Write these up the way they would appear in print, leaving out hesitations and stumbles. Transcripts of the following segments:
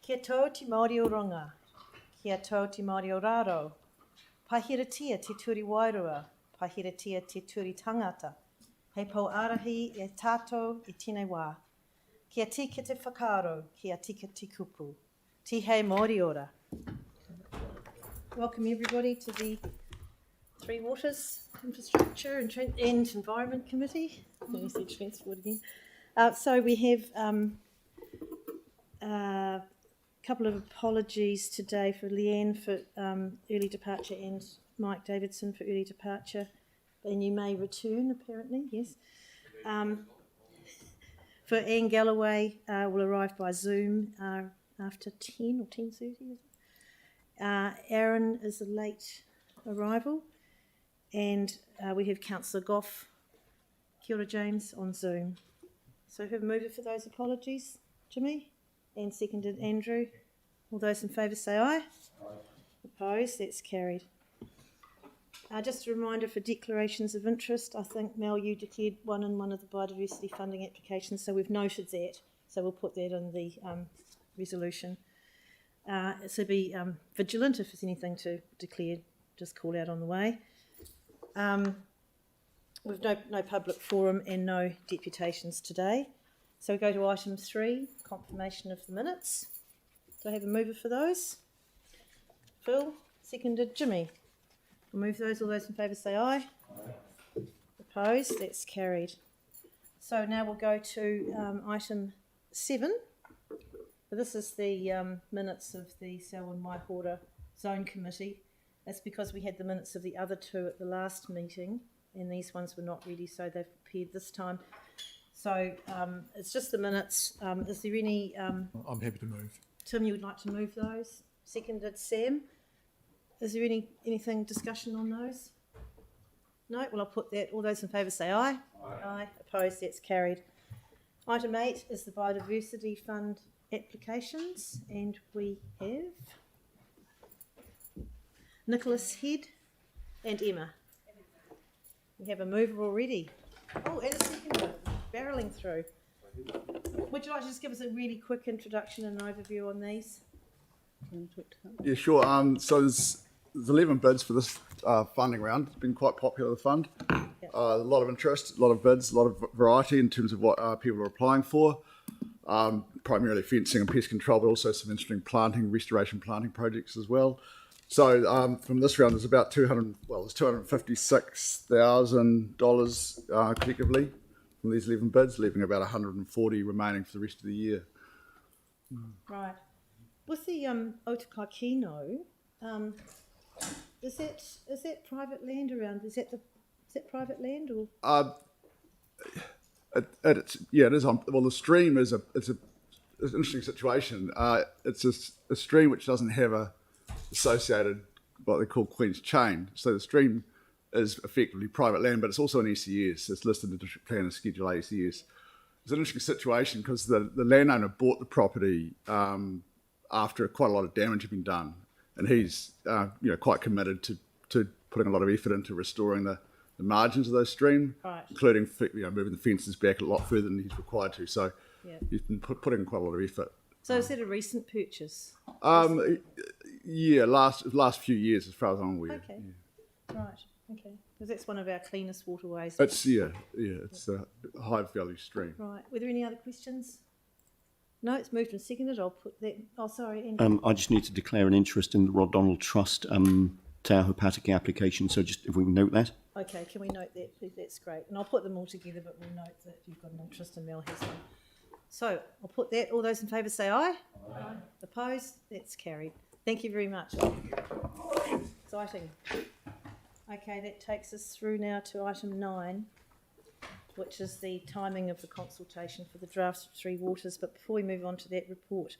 Kia tau te Māori o Ronga, kia tau te Māori o Raro, pahiratia te turi wairua, pahiratia te turi tangata, hei pau arahi e tātou i tēnei wā. Kia tika te whakaaro, kia tika te kupu. Ti hei Māori ora. Welcome everybody to the Three Waters Infrastructure and Environment Committee. Let me say transport again. So we have a couple of apologies today for Leanne for early departure and Mike Davidson for early departure. And you may return, apparently, yes. For Anne Galloway, will arrive by Zoom after 10 or 10:30, is it? Aaron is a late arrival. And we have Councillor Goff, kia ora James, on Zoom. So who have moved for those apologies? Jimmy? And seconded Andrew. All those in favour say aye. Aye. Opposed? That's carried. Just a reminder for declarations of interest. I think, Mel, you declared one in one of the biodiversity funding applications, so we've noted that. So we'll put that in the resolution. So be vigilant if there's anything to declare, just call out on the way. We've no public forum and no deputations today. So we go to item 3, confirmation of the minutes. Do I have a mover for those? Phil, seconded. Jimmy. I'll move those. All those in favour say aye. Aye. Opposed? That's carried. So now we'll go to item 7. So this is the minutes of the Selwyn Waihora Zone Committee. That's because we had the minutes of the other two at the last meeting, and these ones were not ready, so they've prepared this time. So it's just the minutes. Is there any... I'm happy to move. Tim, you would like to move those? Seconded. Sam? Is there anything discussion on those? No? Well, I'll put that. All those in favour say aye. Aye. Aye. Opposed? That's carried. Item 8 is the Biodiversity Fund applications, and we have Nicholas Head and Emma. We have a mover already. Oh, and a seconder, barrelling through. Would you like to just give us a really quick introduction and overview on these? Yeah, sure. So there's 11 bids for this funding round. It's been quite popular, the fund. Yep. A lot of interest, a lot of bids, a lot of variety in terms of what people are applying for. Primarily fencing and pest control, but also some interesting planting, restoration planting projects as well. So from this round, there's about $256,000 collectively from these 11 bids, leaving about 140 remaining for the rest of the year. Right. With the Otakakino, is that private land around? Is that private land or? It is. Well, the stream it's an interesting situation. It's a stream which doesn't have a associated what they call Queen's Chain. So the stream is effectively private land, but it's also an SES. It's listed in the district plan as Schedule A SES. It's an interesting situation because the landowner bought the property after quite a lot of damage had been done, and he's quite committed to putting a lot of effort into restoring the margins of those stream, right, including moving the fences back a lot further than he's required to. So he's been putting in quite a lot of effort. So is that a recent purchase? Yeah, last few years, as far as I'm aware. Okay, yeah. Right, okay, because that's one of our cleanest waterways. It's it's a high value stream. Right. Were there any other questions? No, it's moved and seconded. I'll put that. Oh, sorry, Andrew. I just need to declare an interest in the Rod Donald Trust Te Aho Pataki application. So just if we can note that. Okay, can we note that, please? That's great. And I'll put them all together, but we'll note that you've got an interest and Mel has one. So I'll put that. All those in favour say aye. Aye. Opposed? That's carried. Thank you very much. Exciting. Okay, that takes us through now to item 9, which is the timing of the consultation for the drafts of Three Waters. But before we move on to that report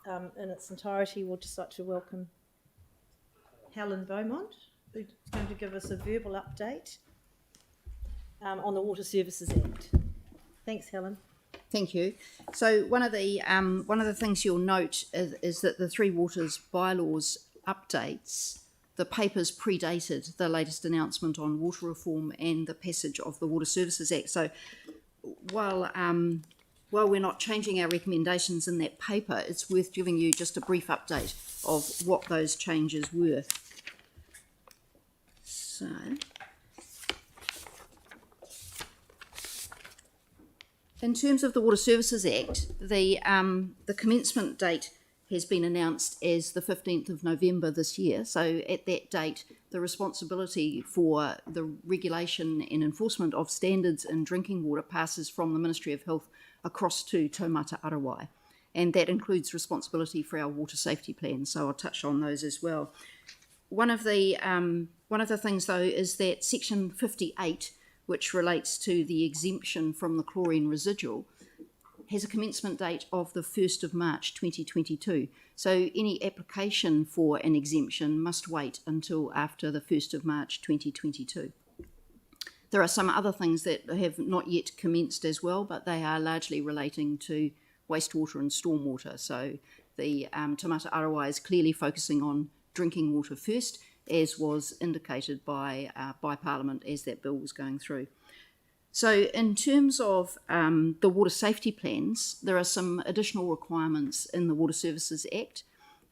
in its entirety, we'll just like to welcome Helen Beaumont, who's going to give us a verbal update on the Water Services Act. Thanks, Helen. Thank you. So one of the things you'll note is that the Three Waters bylaws updates, the papers predated the latest announcement on water reform and the passage of the Water Services Act. So while while we're not changing our recommendations in that paper, it's worth giving you just a brief update of what those changes were. So, in terms of the Water Services Act, the commencement date has been announced as the 15th of November this year. So at that date, the responsibility for the regulation and enforcement of standards in drinking water passes from the Ministry of Health across to Taumata Arawai. And that includes responsibility for our water safety plans. So I'll touch on those as well. One of the things, though, is that Section 58, which relates to the exemption from the chlorine residual, has a commencement date of the 1st of March 2022. So any application for an exemption must wait until after the 1st of March 2022. There are some other things that have not yet commenced as well, but they are largely relating to wastewater and stormwater. So the Taumata Arawai is clearly focusing on drinking water first, as was indicated by Parliament as that bill was going through. So in terms of the water safety plans, there are some additional requirements in the Water Services Act.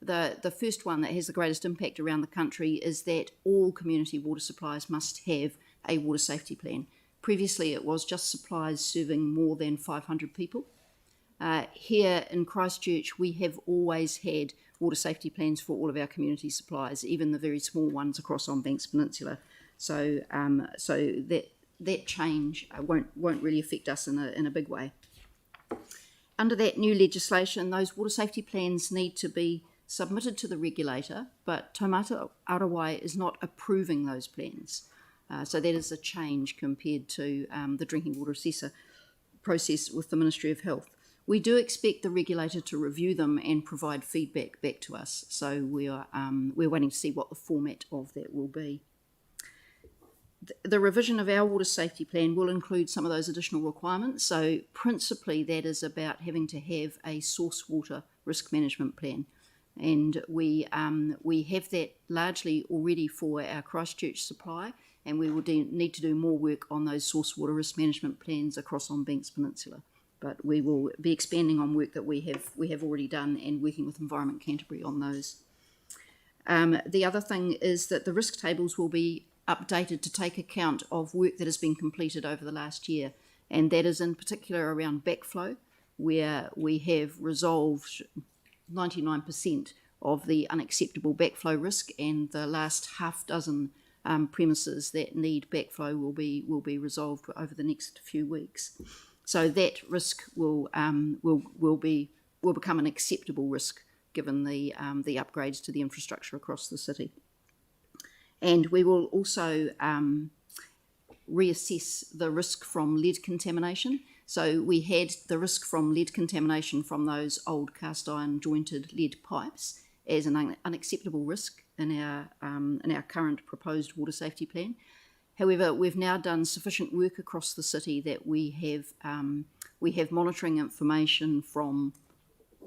The first one that has the greatest impact around the country is that all community water supplies must have a water safety plan. Previously, it was just supplies serving more than 500 people. Here in Christchurch, we have always had water safety plans for all of our community supplies, even the very small ones across on Banks Peninsula. So that change won't really affect us in a big way. Under that new legislation, those water safety plans need to be submitted to the regulator, but Taumata Arawai is not approving those plans. So that is a change compared to the drinking water assessor process with the Ministry of Health. We do expect the regulator to review them and provide feedback back to us. So we're waiting to see what the format of that will be. The revision of our water safety plan will include some of those additional requirements. So principally that is about having to have a source water risk management plan. And we have that largely already for our Christchurch supply, and we will need to do more work on those source water risk management plans across on Banks Peninsula. But we will be expanding on work that we have already done and working with Environment Canterbury on those. The other thing is that the risk tables will be updated to take account of work that has been completed over the last year, and that is in particular around backflow, where we have resolved 99% of the unacceptable backflow risk, and the last half dozen premises that need backflow will be resolved over the next few weeks. So that risk will become an acceptable risk given the upgrades to the infrastructure across the city. And we will also reassess the risk from lead contamination. So we had the risk from lead contamination from those old cast iron jointed lead pipes as an unacceptable risk in our current proposed water safety plan. However, we've now done sufficient work across the city that we have monitoring information from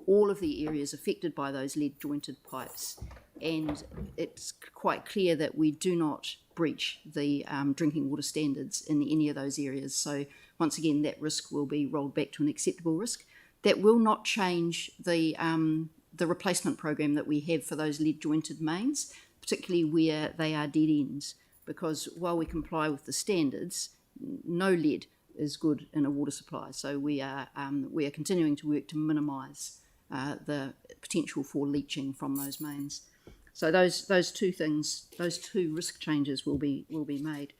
all of the areas affected by those lead jointed pipes, and it's quite clear that we do not breach the drinking water standards in any of those areas. So once again, that risk will be rolled back to an acceptable risk. That will not change the replacement program that we have for those lead jointed mains, particularly where they are dead ends, because while we comply with the standards, no lead is good in a water supply. So we are continuing to work to minimise the potential for leaching from those mains. So those two risk changes will be made.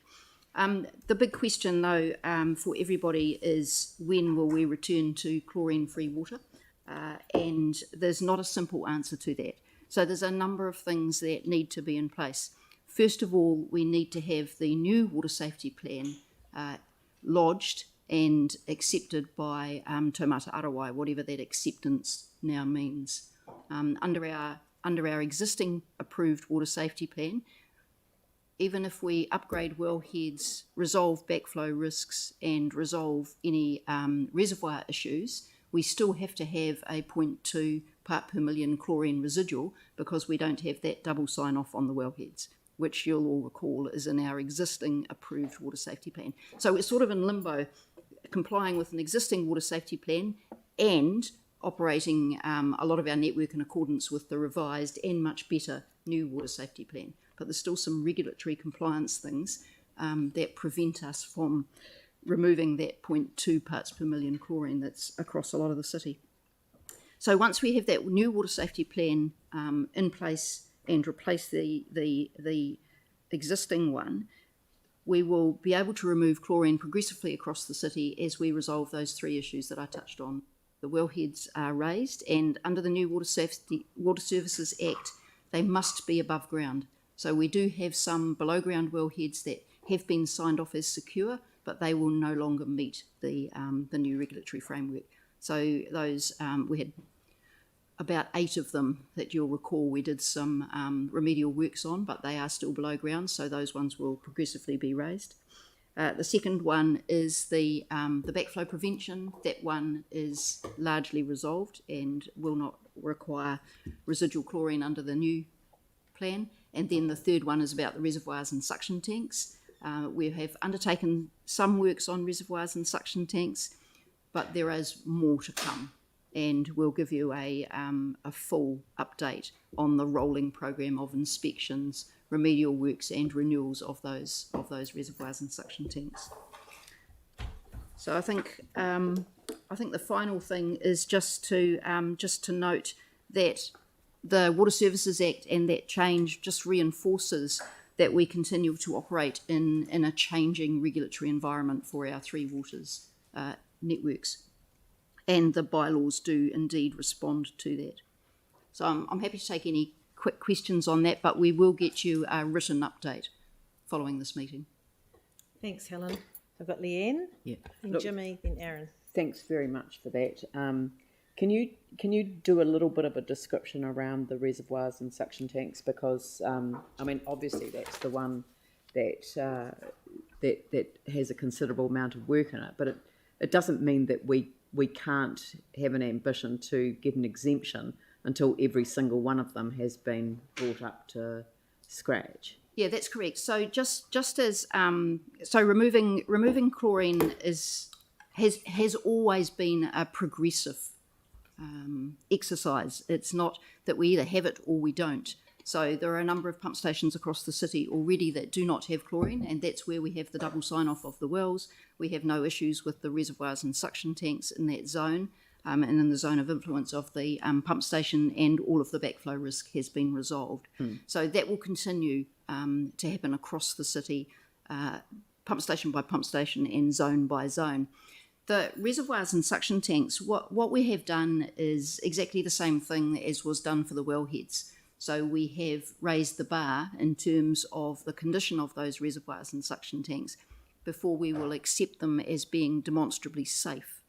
The big question, though, for everybody is when will we return to chlorine-free water? And there's not a simple answer to that. So there's a number of things that need to be in place. First of all, we need to have the new water safety plan lodged and accepted by Taumata Arawai, whatever that acceptance now means. Under our existing approved water safety plan, even if we upgrade wellheads, resolve backflow risks and resolve any reservoir issues, we still have to have a 0.2 part per million chlorine residual because we don't have that double sign-off on the wellheads, which you'll all recall is in our existing approved water safety plan. So we're sort of in limbo complying with an existing water safety plan and operating a lot of our network in accordance with the revised and much better new water safety plan. But there's still some regulatory compliance things that prevent us from removing that 0.2 parts per million chlorine that's across a lot of the city. So once we have that new water safety plan in place and replace the existing one, we will be able to remove chlorine progressively across the city as we resolve those three issues that I touched on. The wellheads are raised, and under the new Water Services Act, they must be above ground. So we do have some below ground wellheads that have been signed off as secure, but they will no longer meet the new regulatory framework. So those, we had about 8 of them that you'll recall we did some remedial works on, but they are still below ground, so those ones will progressively be raised. The second one is the backflow prevention. That one is largely resolved and will not require residual chlorine under the new plan. And then the third one is about the reservoirs and suction tanks. We have undertaken some works on reservoirs and suction tanks, but there is more to come. And we'll give you a full update on the rolling program of inspections, remedial works, and renewals of those reservoirs and suction tanks. So I think the final thing is just to note that the Water Services Act and that change just reinforces that we continue to operate in a changing regulatory environment for our three waters networks. And the bylaws do indeed respond to that. So I'm happy to take any quick questions on that, but we will get you a written update following this meeting. Thanks, Helen. I've got Leanne, then Look, Jimmy, then Aaron. Thanks very much for that. Can you do a little bit of a description around the reservoirs and suction tanks? Because I mean, obviously that's the one that that has a considerable amount of work in it, but it doesn't mean that we can't have an ambition to get an exemption until every single one of them has been brought up to scratch. Yeah, that's correct. So just as so removing chlorine has always been a progressive exercise. It's not that we either have it or we don't. So there are a number of pump stations across the city already that do not have chlorine, and that's where we have the double sign-off of the wells. We have no issues with the reservoirs and suction tanks in that zone, and in the zone of influence of the pump station, and all of the backflow risk has been resolved. So that will continue to happen across the city, pump station by pump station and zone by zone. The reservoirs and suction tanks, what we have done is exactly the same thing as was done for the wellheads. So we have raised the bar in terms of the condition of those reservoirs and suction tanks before we will accept them as being demonstrably safe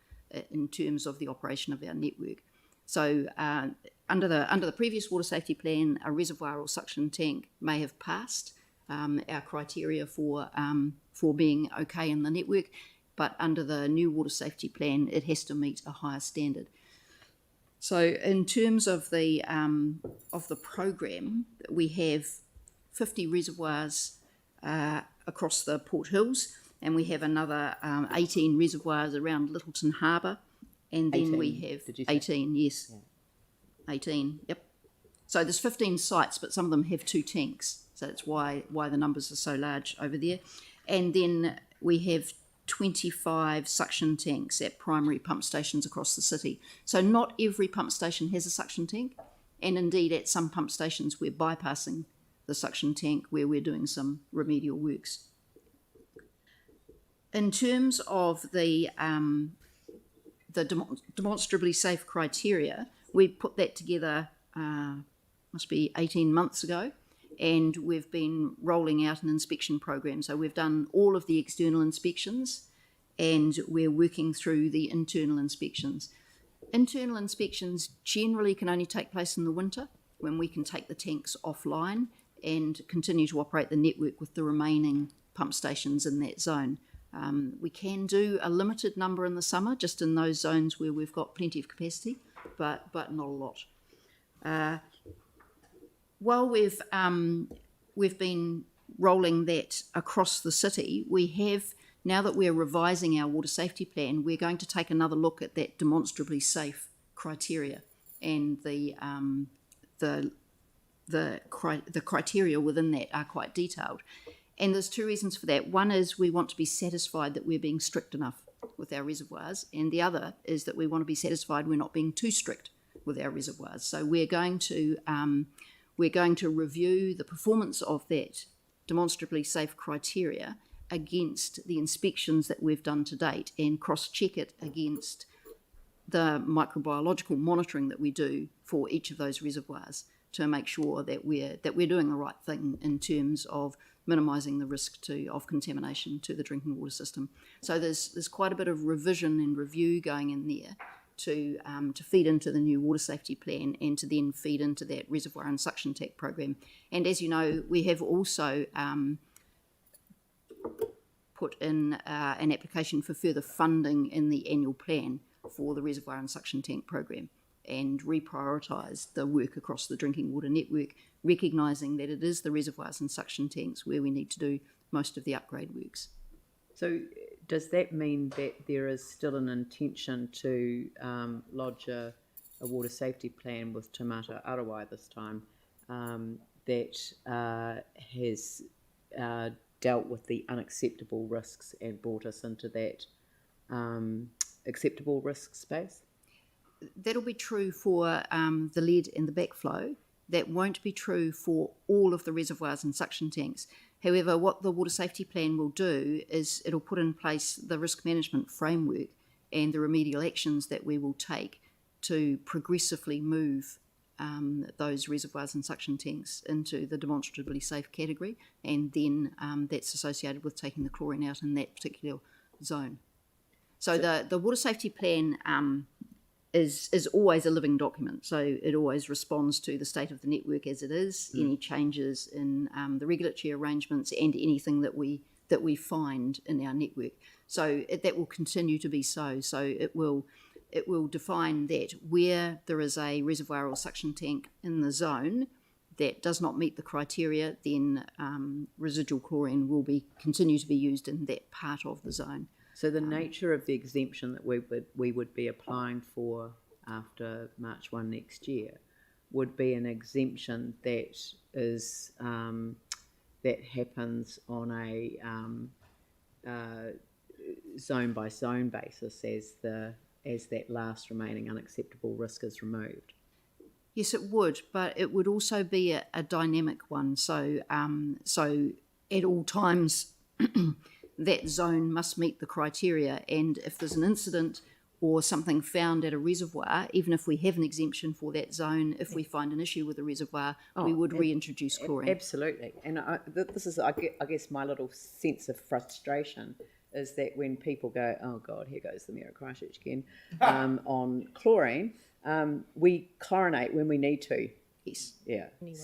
in terms of the operation of our network. So under the previous water safety plan, a reservoir or suction tank may have passed our criteria for being okay in the network, but under the new water safety plan, it has to meet a higher standard. So in terms of the program, we have 50 reservoirs across the Port Hills, and we have another 18 reservoirs around Littleton Harbour, and then 18, we have did you say? 18, yes, yeah. 18, yep. So there's 15 sites, but some of them have 2 tanks, so that's why the numbers are so large over there. And then we have 25 suction tanks at primary pump stations across the city. So not every pump station has a suction tank, and indeed at some pump stations we're bypassing the suction tank where we're doing some remedial works. In terms of the demonstrably safe criteria, we put that together must be 18 months ago, and we've been rolling out an inspection program. So we've done all of the external inspections, and we're working through the internal inspections. Internal inspections generally can only take place in the winter, when we can take the tanks offline and continue to operate the network with the remaining pump stations in that zone. We can do a limited number in the summer, just in those zones where we've got plenty of capacity, but not a lot. While we've been rolling that across the city, we have now that we're revising our water safety plan, we're going to take another look at that demonstrably safe criteria and the criteria within that are quite detailed. And there's two reasons for that. One is we want to be satisfied that we're being strict enough with our reservoirs, and the other is that we want to be satisfied we're not being too strict with our reservoirs. So we're going to review the performance of that demonstrably safe criteria against the inspections that we've done to date and cross-check it against the microbiological monitoring that we do for each of those reservoirs to make sure that we're doing the right thing in terms of minimising the risk of contamination to the drinking water system. So there's quite a bit of revision and review going in there to feed into the new water safety plan and to then feed into that reservoir and suction tank program. And as you know, we have also put in an application for further funding in the annual plan for the reservoir and suction tank program, and reprioritise the work across the drinking water network, recognising that it is the reservoirs and suction tanks where we need to do most of the upgrade works. So does that mean that there is still an intention to lodge a water safety plan with Te Mata Arawai this time that has dealt with the unacceptable risks and brought us into that acceptable risk space? That'll be true for the lead and the backflow. That won't be true for all of the reservoirs and suction tanks. However, what the water safety plan will do is it'll put in place the risk management framework and the remedial actions that we will take to progressively move those reservoirs and suction tanks into the demonstrably safe category, and then that's associated with taking the chlorine out in that particular zone. So the water safety plan is always a living document, so it always responds to the state of the network as it is, any changes in the regulatory arrangements and anything that we find in our network. So that will continue to be so. So it will define that where there is a reservoir or suction tank in the zone that does not meet the criteria, then residual chlorine will continue to be used in that part of the zone. So the nature of the exemption that we would be applying for after March 1 next year would be an exemption that is that happens on a zone by zone basis as that last remaining unacceptable risk is removed. Yes, it would, but it would also be a dynamic one. So at all times. That zone must meet the criteria, and if there's an incident or something found at a reservoir, even if we have an exemption for that zone, if we find an issue with the reservoir, we would reintroduce chlorine. Absolutely. And this is, I guess, my little sense of frustration is that when people go, oh God, here goes the Mayor of Christchurch again, on chlorine, we chlorinate when we need to. Yes. Yeah. Anyway.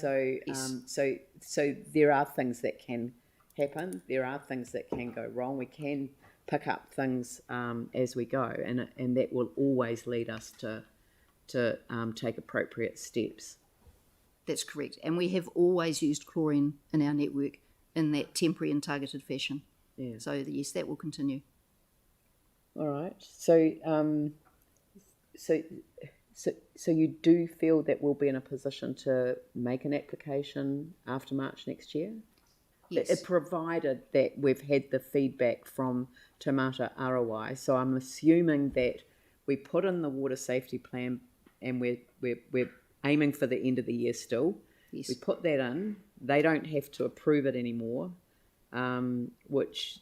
So there are things that can happen. There are things that can go wrong. We can pick up things as we go, and that will always lead us to take appropriate steps. That's correct. And we have always used chlorine in our network in that temporary and targeted fashion. Yeah. So yes, that will continue. All right. So you do feel that we'll be in a position to make an application after March next year? Yes. Provided that we've had the feedback from Te Mata Arawai. So I'm assuming that we put in the water safety plan and we're aiming for the end of the year still. Yes. We put that in. They don't have to approve it anymore, which,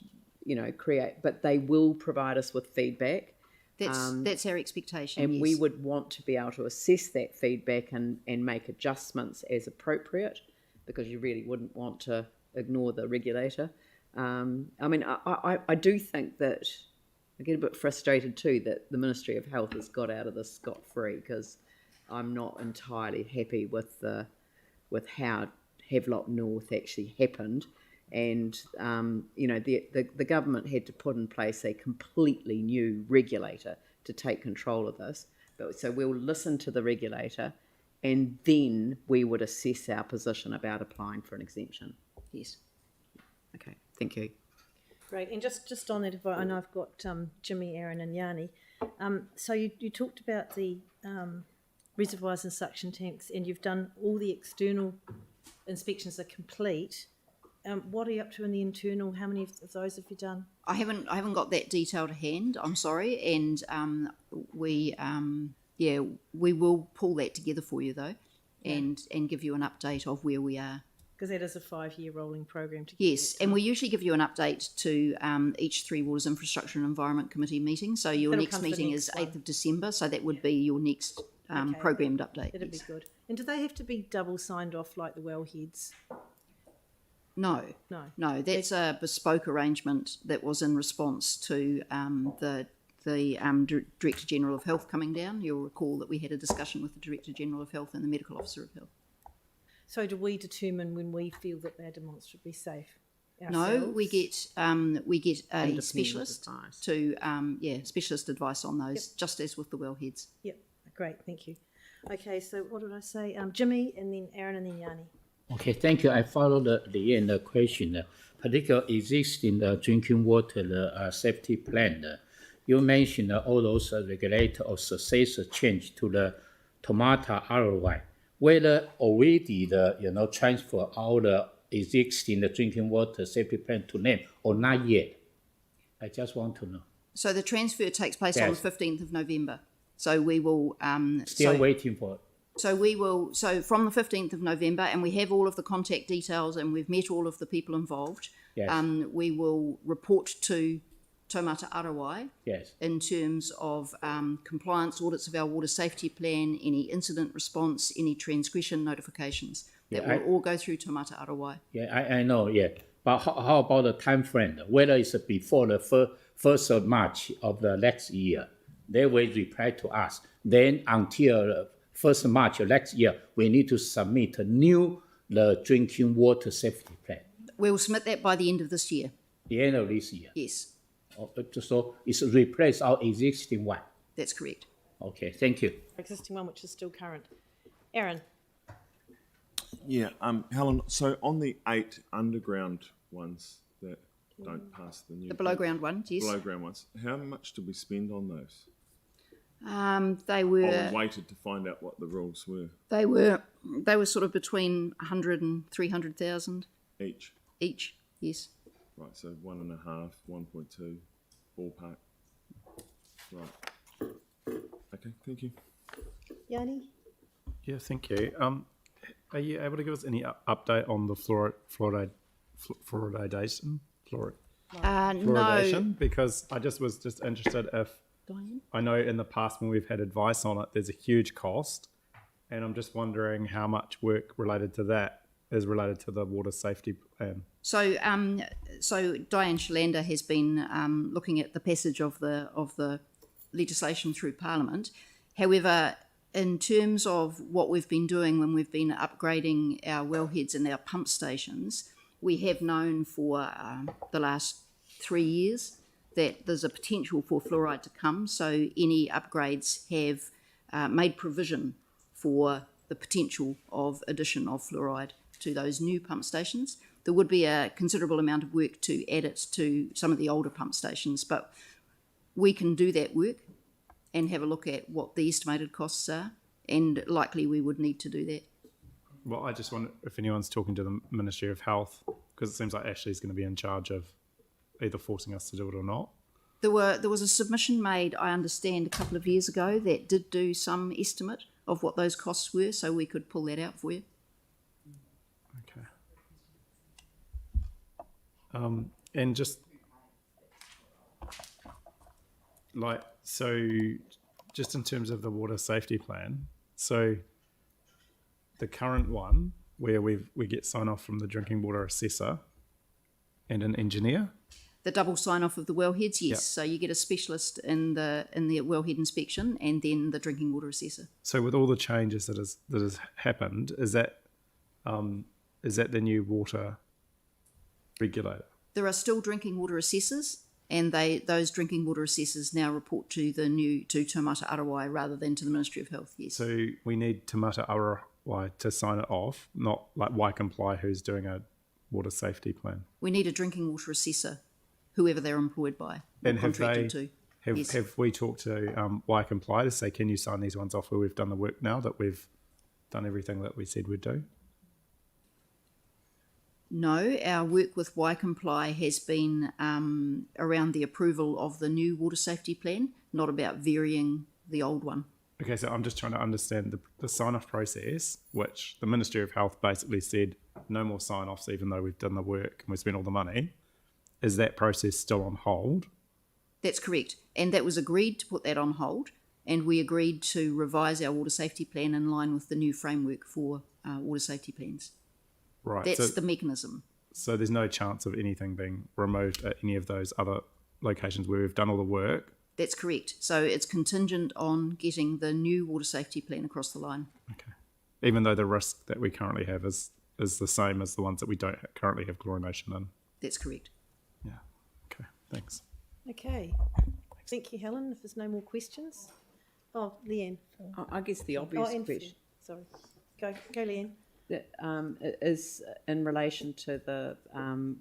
but they will provide us with feedback. That's our expectation, and yes. we would want to be able to assess that feedback and make adjustments as appropriate, because you really wouldn't want to ignore the regulator. I do think that I get a bit frustrated too that the Ministry of Health has got out of this scot-free, because I'm not entirely happy with how Havelock North actually happened. And, the government had to put in place a completely new regulator to take control of this. So we'll listen to the regulator, and then we would assess our position about applying for an exemption. Yes. Okay, thank you. Great. And just on that, I know I've got Jimmy, Aaron and Yanni. So you talked about the reservoirs and suction tanks, and you've done all the external inspections are complete. What are you up to in the internal? How many of those have you done? I haven't got that detail to hand. I'm sorry, and we will pull that together for you though, and give you an update of where we are. Because that is a 5-year rolling program. Yes, and we usually give you an update to each Three Waters Infrastructure and Environment Committee meeting. So your That'll next come for meeting next is one. 8th of December. So that would be your next programmed update. That'd yes. be good. And do they have to be double signed off like the wellheads? No, that's a bespoke arrangement that was in response to the Director General of Health coming down. You'll recall that we had a discussion with the Director General of Health and the Medical Officer of Health. So do we determine when we feel that they're demonstrably safe? No, we get a specialist advice. to specialist advice on those, just as with the wellheads. Yep, great, thank you. Okay, so what did I say? Jimmy, and then Aaron, and then Yanni. Okay, thank you. I followed the end question. Particularly existing drinking water safety plan. You mentioned all those regulator or successor change to the tomato ROI. Whether already transfer all the existing drinking water safety plan to them or not yet. I just want to know. So the transfer takes place on the Yes. 15th of November. So we will Still waiting for it. So from the 15th of November, and we have all of the contact details and we've met all of the people involved. Yes. We will report to Taumata Arawai Yes. in terms of compliance audits of our water safety plan, any incident response, any transgression notifications. That will all go through Taumata Arawai. Yeah, I know, yeah. But how about the time frame? Whether it's before the 1st of March of the next year, they will reply to us. Then until 1st of March of next year, we need to submit the drinking water safety plan. We will submit that by the end of this year. The end of this year. Yes, So it's replace our existing one. that's correct. Okay, thank you. Existing one, which is still current. Aaron. Yeah, Helen, so on the 8 underground ones that don't pass the new... The below ground one, yes. Below ground ones, how much did we spend on those? They We were waited to find out what the rules were they were sort of between 100 and 300,000 each. each. Yes. Right, so 1.5, 1.2, ballpark. Right. Okay, thank you. Yanni? Yeah, thank you. Are you able to give us any update on the fluoridation? No. Fluoridation? Because I was just interested if, Diane? I know in the past when we've had advice on it, there's a huge cost. And I'm just wondering how much work related to that is related to the water safety plan. So Diane Shalander has been looking at the passage of the legislation through Parliament. However, in terms of what we've been doing when we've been upgrading our wellheads and our pump stations, we have known for the last 3 years that there's a potential for fluoride to come. So any upgrades have made provision for the potential of addition of fluoride to those new pump stations. There would be a considerable amount of work to add it to some of the older pump stations, but we can do that work and have a look at what the estimated costs are, and likely we would need to do that. Well, I just wonder if anyone's talking to the Ministry of Health, because it seems like Ashley's going to be in charge of either forcing us to do it or not. There was a submission made, I understand, a couple of years ago that did do some estimate of what those costs were, so we could pull that out for you. Okay. And just just in terms of the water safety plan, so the current one where we get sign off from the drinking water assessor and an engineer. The double sign off of the wellheads, yes. Yep. So you get a specialist in the wellhead inspection and then the drinking water assessor. So with all the changes that has happened, is that the new water regulator? There are still drinking water assessors, and those drinking water assessors now report to Taumata Arawai rather than to the Ministry of Health. Yes. So we need Taumata Arawai to sign it off, not like Waicomply who's doing a water safety plan. We need a drinking water assessor whoever they're employed by or And have contracted they, to. Yes. have we talked to Y Comply to say, can you sign these ones off where we've done the work now that we've done everything that we said we'd do? No, our work with Y Comply has been around the approval of the new water safety plan, not about varying the old one. Okay, so I'm just trying to understand the sign-off process, which the Ministry of Health basically said no more sign-offs even though we've done the work and we spent all the money. Is that process still on hold? That's correct. And that was agreed to put that on hold, and we agreed to revise our water safety plan in line with the new framework for water safety plans. Right. That's so, the mechanism. so there's no chance of anything being removed at any of those other locations where we've done all the work? That's correct. So it's contingent on getting the new water safety plan across the line. Okay. Even though the risk that we currently have is the same as the ones that we don't currently have chlorination in? That's correct. Yeah. Okay, thanks. Okay. Thank you, Helen. If there's no more questions. Oh, Leanne. I guess the obvious and question Phil. Sorry. Go, Leanne. that, is in relation to the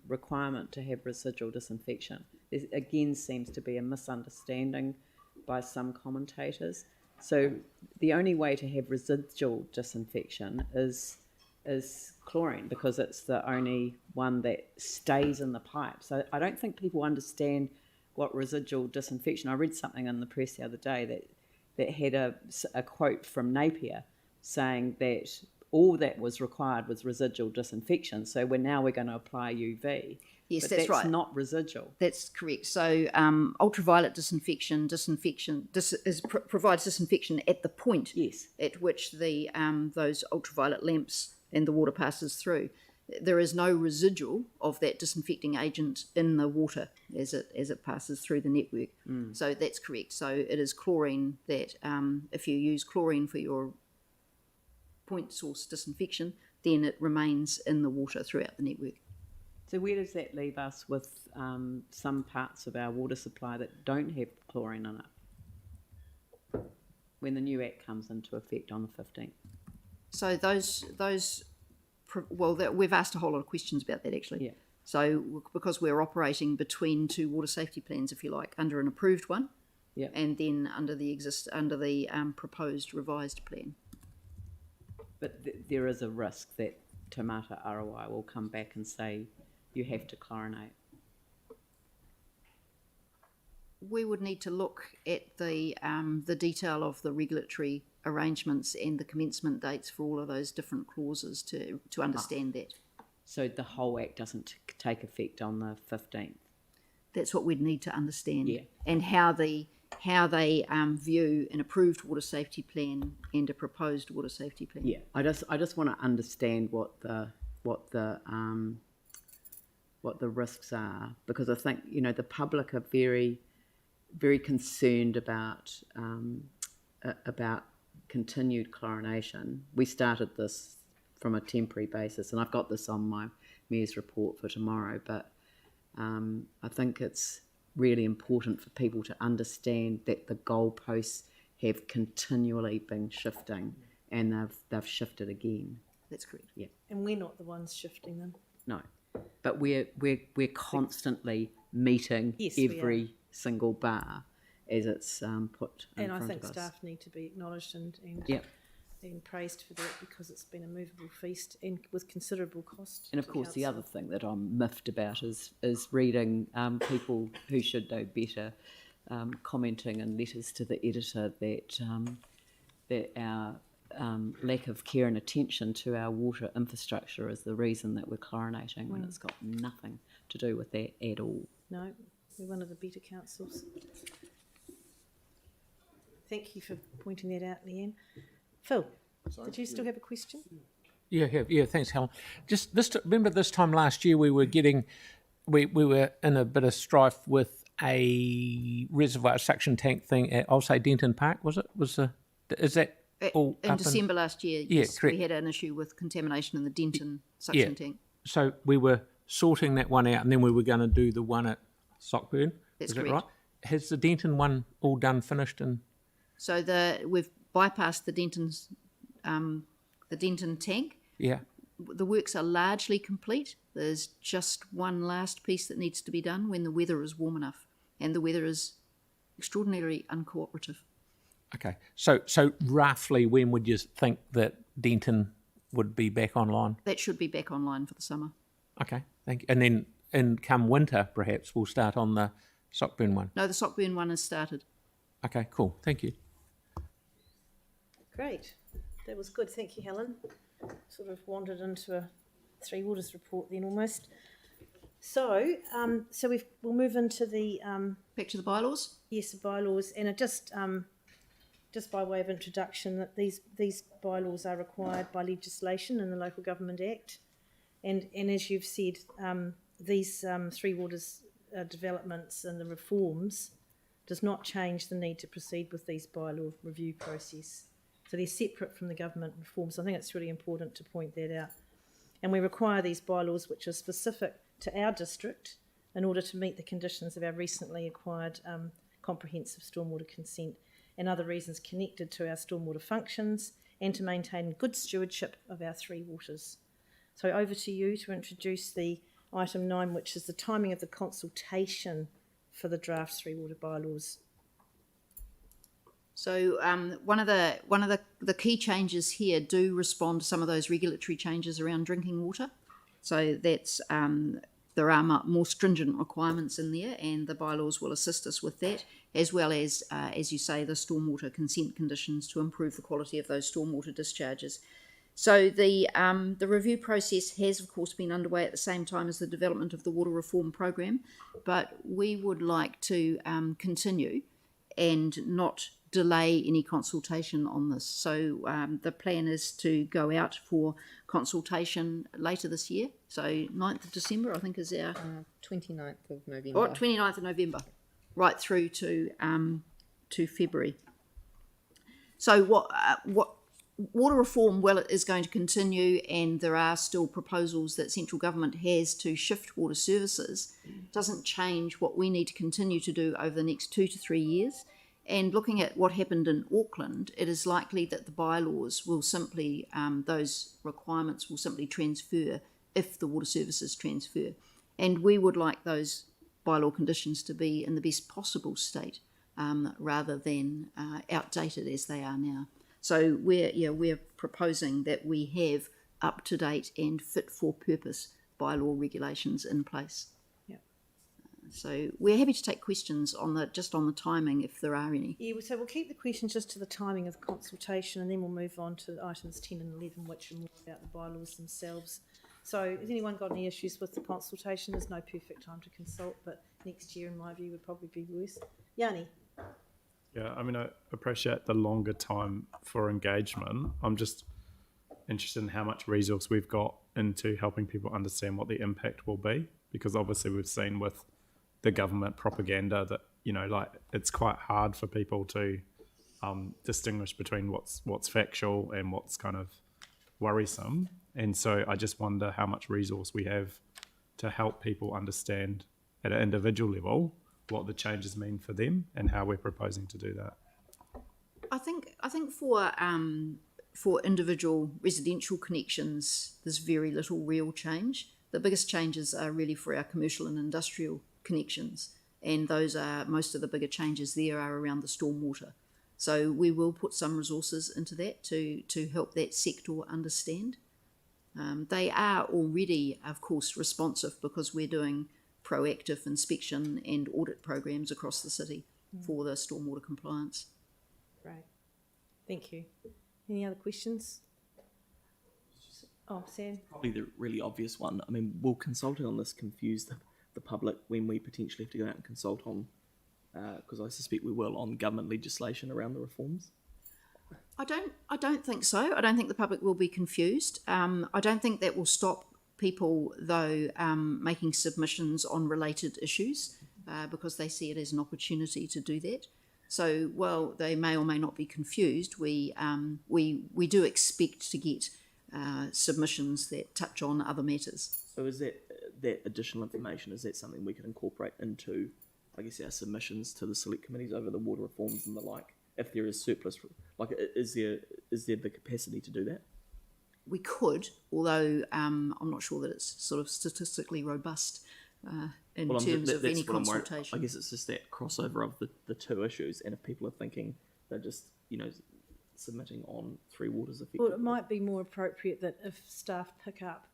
requirement to have residual disinfection. There again seems to be a misunderstanding by some commentators. So the only way to have residual disinfection is chlorine, because it's the only one that stays in the pipe. So I don't think people understand what residual disinfection. I read something in the press the other day that had a quote from Napier saying that all that was required was residual disinfection. So we're going to apply UV. Yes, but that's right. Not residual. That's correct. So ultraviolet disinfection provides disinfection at the point Yes. at which the those ultraviolet lamps and the water passes through. There is no residual of that disinfecting agent in the water as it passes through the network. So that's correct. So it is chlorine that if you use chlorine for your point source disinfection, then it remains in the water throughout the network. So where does that leave us with some parts of our water supply that don't have chlorine in it when the new Act comes into effect on the 15th? So we've asked a whole lot of questions about that actually. Yeah. So because we're operating between two water safety plans, if you like, under an approved one, Yeah. and then under the proposed revised plan. But there is a risk that Tamata ROI will come back and say you have to chlorinate. We would need to look at the detail of the regulatory arrangements and the commencement dates for all of those different clauses to understand that. So the whole Act doesn't take effect on the 15th. That's what we'd need to understand. Yeah. And how they view an approved water safety plan and a proposed water safety plan. Yeah, I just want to understand what the risks are, because I think the public are very, very concerned about continued chlorination. We started this from a temporary basis, and I've got this on my Mayor's report for tomorrow. But I think it's really important for people to understand that the goalposts have continually been shifting, and they've shifted again. That's correct. Yeah. And we're not the ones shifting them. No, but we're constantly meeting Yes, we every single bar as it's put in And I front think of us. staff need to be acknowledged and Yep. praised for that, because it's been a movable feast and with considerable cost. And of to course, the council. other thing that I'm miffed about is reading people who should know better commenting in letters to the editor that our lack of care and attention to our water infrastructure is the reason that we're chlorinating, when it's got nothing to do with that at all. No, we're one of the better councils. Thank you for pointing that out, Leanne. Phil, did you still have a question? Yeah, thanks, Helen. Just remember this time last year we were in a bit of strife with a reservoir suction tank thing at, I'll say, Denton Park, was it? Is that all In up December last year, Yeah, yes, correct. we had an issue with contamination in the Denton suction tank. So we were sorting that one out, and then we were going to do the one at Sockburn. That's is that correct. right? Has the Denton one all done, finished, and So we've bypassed the Denton tank. yeah? the works are largely complete. There's just one last piece that needs to be done when the weather is warm enough, and the weather is extraordinarily uncooperative. Okay, so roughly when would you think that Denton would be back online? That should be back online for the summer. Okay, thank you. And then, come winter, perhaps we'll start on the Sockburn one. No, the Sockburn one has started. Okay, cool. Thank you. Great. That was good. Thank you, Helen. Sort of wandered into a Three Waters report then almost. So, we'll move into the Back to the bylaws. yes, the bylaws, and it just by way of introduction, that these bylaws are required by legislation in the Local Government Act, and as you've said, these Three Waters developments and the reforms does not change the need to proceed with these bylaw review process. So they're separate from the government reforms. I think it's really important to point that out. And we require these bylaws which are specific to our district in order to meet the conditions of our recently acquired comprehensive stormwater consent and other reasons connected to our stormwater functions, and to maintain good stewardship of our three waters. So over to you to introduce the item 9, which is the timing of the consultation for the draft Three Water bylaws. So one of the key changes here do respond to some of those regulatory changes around drinking water. So that's there are more stringent requirements in there, and the bylaws will assist us with that, as well as you say, the stormwater consent conditions to improve the quality of those stormwater discharges. So the review process has, of course, been underway at the same time as the development of the water reform program, but we would like to continue and not delay any consultation on this. So the plan is to go out for consultation later this year. So 9th of December, I think, is our... 29th of November. Oh, 29th of November, right through to February. So what water reform, well, it is going to continue, and there are still proposals that central government has to shift water services. Doesn't change what we need to continue to do over the next 2 to 3 years. And looking at what happened in Auckland, it is likely that the bylaws will simply, those requirements will simply transfer if the water services transfer. And we would like those bylaw conditions to be in the best possible state, rather than outdated as they are now. So we're proposing that we have up-to-date and fit-for-purpose bylaw regulations in place. So we're happy to take questions on the timing if there are any. Yeah, so we'll keep the questions just to the timing of the consultation, and then we'll move on to items 10 and 11, which are more about the bylaws themselves. So has anyone got any issues with the consultation? There's no perfect time to consult, but next year, in my view, would probably be worse. Yanni? Yeah, I mean, I appreciate the longer time for engagement. I'm just interested in how much resource we've got into helping people understand what the impact will be, because obviously we've seen with the government propaganda that, like, it's quite hard for people to distinguish between what's factual and what's kind of worrisome. And so I just wonder how much resource we have to help people understand at an individual level what the changes mean for them and how we're proposing to do that. I think for individual residential connections, there's very little real change. The biggest changes are really for our commercial and industrial connections, and those are most of the bigger changes there are around the stormwater. So we will put some resources into that to help that sector understand. They are already, of course, responsive because we're doing proactive inspection and audit programs across the city for the stormwater compliance. Right. Thank you. Any other questions? Oh, Sam? Probably the really obvious one. I mean, will consulting on this confuse the public when we potentially have to go out and consult on, because I suspect we will, on government legislation around the reforms? I don't think so. I don't think the public will be confused. I don't think that will stop people, though, making submissions on related issues, because they see it as an opportunity to do that. So while they may or may not be confused, we do expect to get submissions that touch on other matters. So is that additional information, is that something we can incorporate into, I guess, our submissions to the select committees over the water reforms and the like, if there is surplus? Like, is there the capacity to do that? we could, although I'm not sure that it's sort of statistically robust in Well, terms of that's any what I'm worried- consultation. I guess it's just that crossover of the two issues, and if people are thinking they're just, submitting on Three Waters effectively. Well, it might be more appropriate that if staff pick up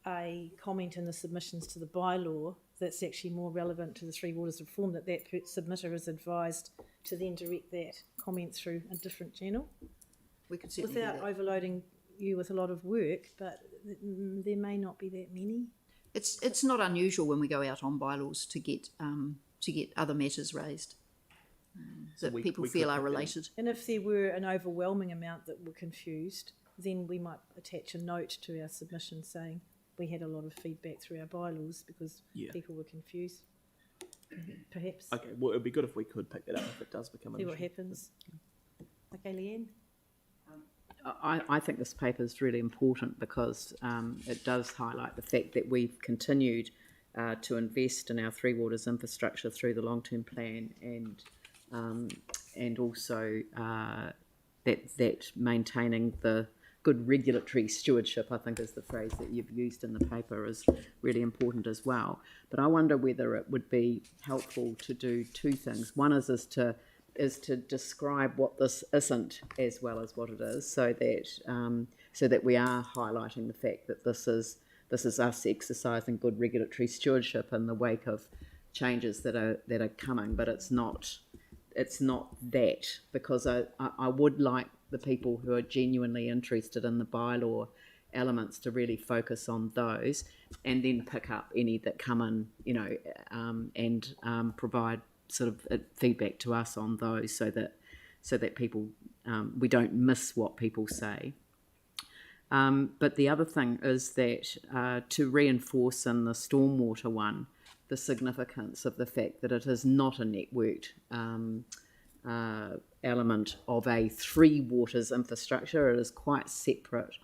a comment in the submissions to the bylaw that's actually more relevant to the Three Waters reform, that submitter is advised to then direct that comment through a different channel We could certainly do without that. overloading you with a lot of work, but there may not be that many. It's not unusual when we go out on bylaws to get other matters raised that we people could feel are put them- related. And if there were an overwhelming amount that were confused, then we might attach a note to our submission saying we had a lot of feedback through our bylaws because Yeah. people were confused. Perhaps Okay, well, it'd be good if we could pick that up if it does become an see what issue. happens. Okay, Leanne? I think this paper is really important because it does highlight the fact that we've continued to invest in our Three Waters infrastructure through the long-term plan, and also that maintaining the good regulatory stewardship, I think is the phrase that you've used in the paper, is really important as well. But I wonder whether it would be helpful to do two things. One is to describe what this isn't as well as what it is, so that we are highlighting the fact that this is us exercising good regulatory stewardship in the wake of changes that are coming. But it's not that, because I would like the people who are genuinely interested in the bylaw elements to really focus on those, and then pick up any that come in, and provide sort of feedback to us on those, so that people, we don't miss what people say. But the other thing is that to reinforce in the stormwater one the significance of the fact that it is not a networked element of a Three Waters infrastructure. It is quite separate.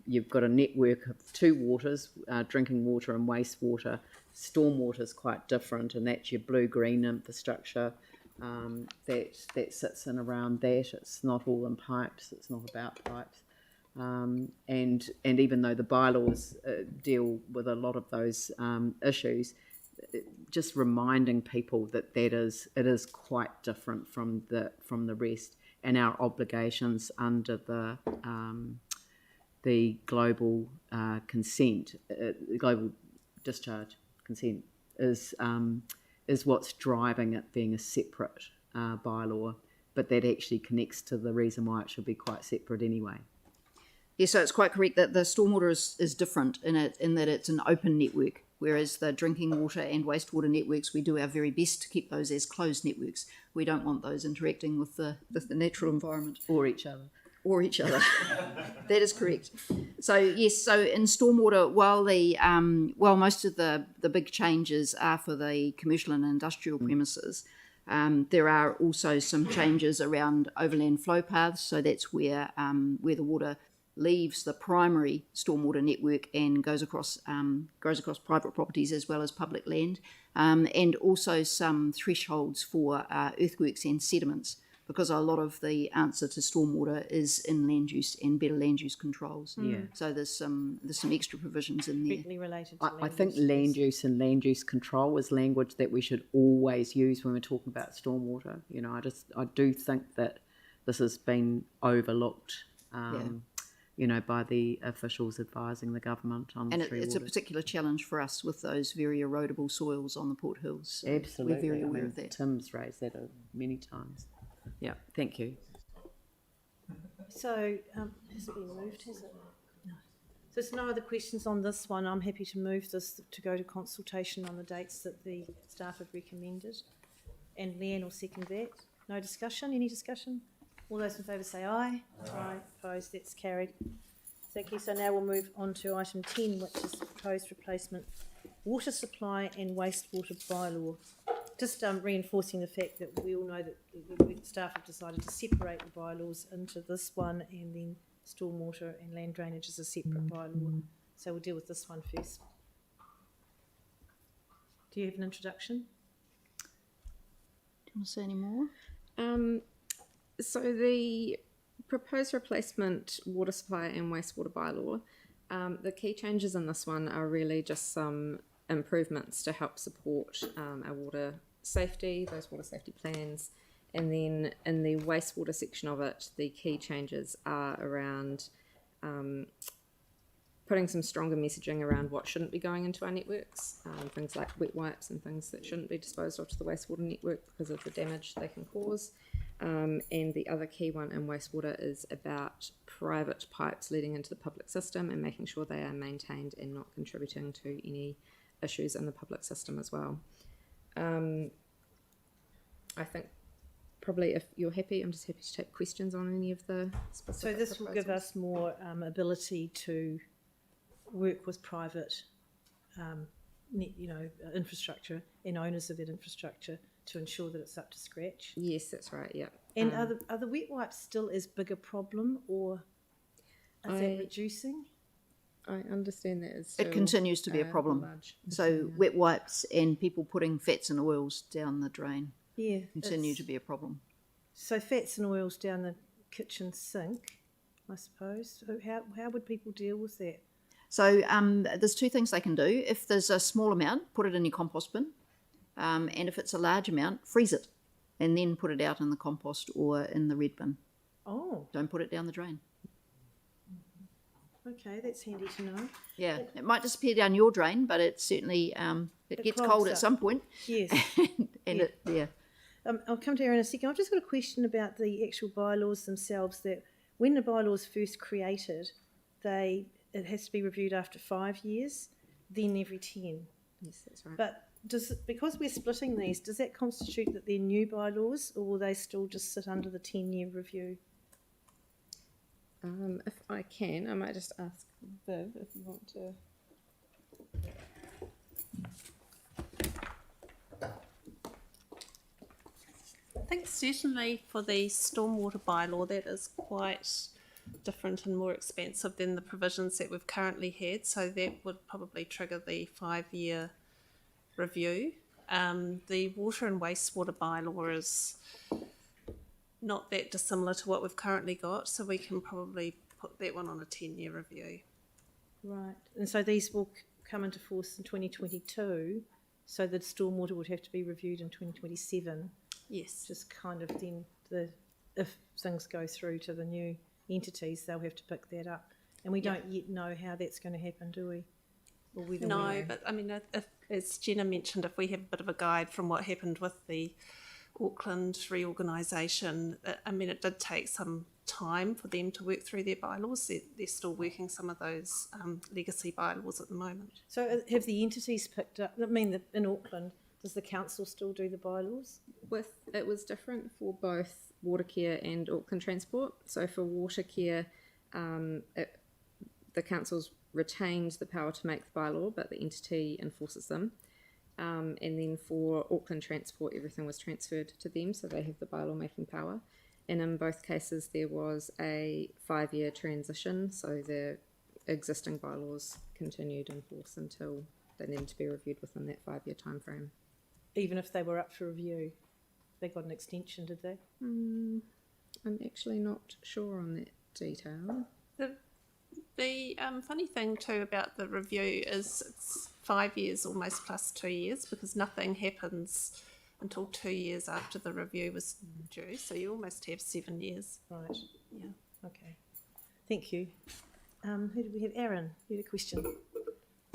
You've got a network of two waters, drinking water and wastewater. Stormwater is quite different, and that's your blue-green infrastructure that sits in around that. It's not all in pipes. It's not about pipes. And even though the bylaws deal with a lot of those issues, just reminding people that it is quite different from the rest, and our obligations under the global consent, global discharge consent is what's driving it being a separate bylaw, but that actually connects to the reason why it should be quite separate anyway. Yeah, so it's quite correct that the stormwater is different in that it's an open network, whereas the drinking water and wastewater networks, we do our very best to keep those as closed networks. We don't want those interacting with the natural environment. Or each other. Or each other. That is correct. So yes, so in stormwater, while most of the big changes are for the commercial and industrial premises, there are also some changes around overland flow paths. So that's where the water leaves the primary stormwater network and goes across private properties as well as public land, and also some thresholds for earthworks and sediments, because a lot of the answer to stormwater is in land use and better land use controls. Yeah. So there's some extra provisions in there. Directly related to I think land use and land use control is language that we should always use when we're talking about stormwater. I do think that this has been overlooked. By the officials advising the government on And Three it's a Waters. particular challenge for us with those very erodible soils on the Port Hills. So Absolutely. we're very aware of that. Tim's raised that many times. Yeah, thank you. So, has it been moved, has it? No. So there's no other questions on this one. I'm happy to move this to go to consultation on the dates that the staff have recommended. And Leanne will second that. No discussion? Any discussion? All those in favour say aye. Aye. Opposed? That's carried. Thank you. So now we'll move on to item 10, which is the proposed replacement water supply and wastewater bylaw. Just reinforcing the fact that we all know that the staff have decided to separate the bylaws into this one, and then stormwater and land drainage is a separate bylaw. So we'll deal with this one first. Do you have an introduction? Do you want to say any more? So the proposed replacement water supply and wastewater bylaw. The key changes in this one are really just some improvements to help support our water safety, those water safety plans. And then in the wastewater section of it, the key changes are around putting some stronger messaging around what shouldn't be going into our networks, things like wet wipes and things that shouldn't be disposed of to the wastewater network because of the damage they can cause. And the other key one in wastewater is about private pipes leading into the public system and making sure they are maintained and not contributing to any issues in the public system as well. I think probably if you're happy, I'm just happy to take questions on any of the specific So this will give us more ability to work with private, infrastructure and owners of that infrastructure to ensure that it's up to scratch. Yes, that's right. Yeah. And are the wet wipes still as big a problem, or is that reducing? I understand that is It continues to be a problem. large. So wet wipes and people putting fats and oils down the drain Yeah, continue to be a problem. So fats and oils down the kitchen sink, I suppose. So how would people deal with that? So there's two things they can do. If there's a small amount, put it in your compost bin. And if it's a large amount, freeze it and then put it out in the compost or in the red bin. Oh, Don't put it down the drain. okay, that's handy to know. Yeah, it might disappear down your drain, but it certainly it gets clogs cold up. at some point. Yes. And I'll come to Aaron in a second. I've just got a question about the actual bylaws themselves, that when the bylaws first created, it has to be reviewed after 5 years, then every 10. Yes, that's right. But because we're splitting these, does that constitute that they're new bylaws, or will they still just sit under the 10-year review? If I can, I might just ask Viv if you want to. I think certainly for the stormwater bylaw, that is quite different and more expensive than the provisions that we've currently had. So that would probably trigger the 5-year review. The water and wastewater bylaw is not that dissimilar to what we've currently got, so we can probably put that one on a 10-year review. Right. And so these will come into force in 2022, so the stormwater would have to be reviewed in 2027. Yes. Just kind of then, if things go through to the new entities, they'll have to pick that up. And we don't yet know how that's going to happen, do we? Or whether No, but I mean, if, as Jenna mentioned, if we have a bit of a guide from what happened with the Auckland reorganisation, I mean, it did take some time for them to work through their bylaws. They're still working some of those legacy bylaws at the moment. So have the entities picked up, I mean, in Auckland, does the council still do the bylaws? It was different for both Watercare and Auckland Transport. So for Watercare, the council's retained the power to make the bylaw, but the entity enforces them. And then for Auckland Transport, everything was transferred to them, so they have the bylaw making power. And in both cases, there was a 5-year transition, so the existing bylaws continued in force until they needed to be reviewed within that 5-year time frame. Even if they were up for review? They got an extension, did they? I'm actually not sure on that detail. The funny thing too about the review is it's 5 years almost plus 2 years, because nothing happens until 2 years after the review was due, so you almost have 7 years. Right. Yeah. Okay. Thank you. Who do we have? Aaron, you had a question.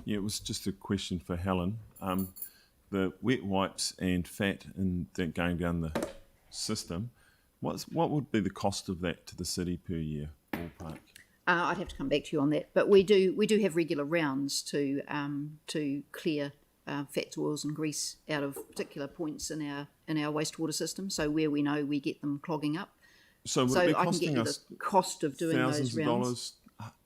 Yeah, it was just a question for Helen. The wet wipes and fat and that going down the system, what would be the cost of that to the city per year, ballpark? I'd have to come back to you on that, but we do have regular rounds to clear fats, oils, and grease out of particular points in our wastewater system. So where we know we get them clogging up. So would it be I can get costing you us the cost of doing thousands those of rounds. dollars,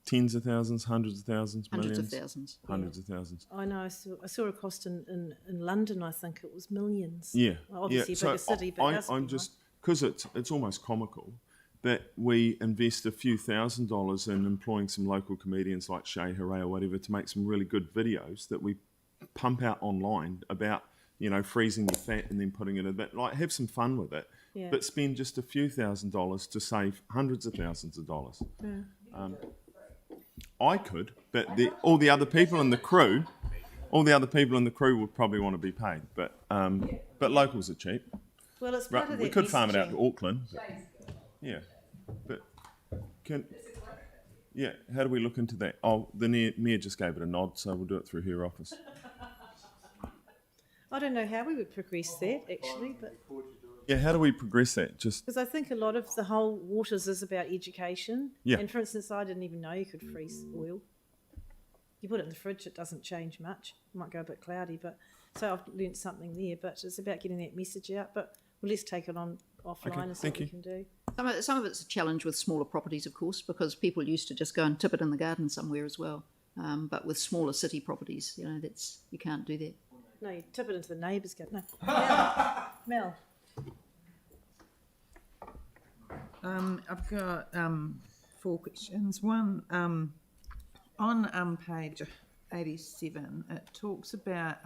tens of thousands, hundreds of thousands, Hundreds millions? of thousands. Hundreds of thousands. I know, I saw a cost in London, I think it was millions. Yeah. Well, obviously yeah. a bigger city, but I'm just, because it's almost comical that we invest a few $1,000s in employing some local comedians like Shay Hooray or whatever to make some really good videos that we pump out online about, freezing your fat and then putting it in a bit, like have some fun with it. Yeah. but spend just a few $1,000s to save hundreds of thousands of dollars. I could, but all the other people in the crew would probably want to be paid. But locals are cheap. Well, it's part of We that could farm it out messaging. to Auckland. Yeah, but how do we look into that? Oh, the mayor just gave it a nod, so we'll do it through her office. I don't know how we would progress that actually, but Yeah, how do we progress that? Just because I think a lot of the whole waters is about education. Yeah. And for instance, I didn't even know you could freeze oil. You put it in the fridge, it doesn't change much. It might go a bit cloudy, but so I've learnt something there. But it's about getting that message out. But well, let's take it on offline Okay, and see thank what we you. can do. Some of it's a challenge with smaller properties, of course, because people used to just go and tip it in the garden somewhere as well. But with smaller city properties, you can't do that. No, you tip it into the neighbour's garden. No, Mel. I've got 4 questions. One, on page 87, it talks about.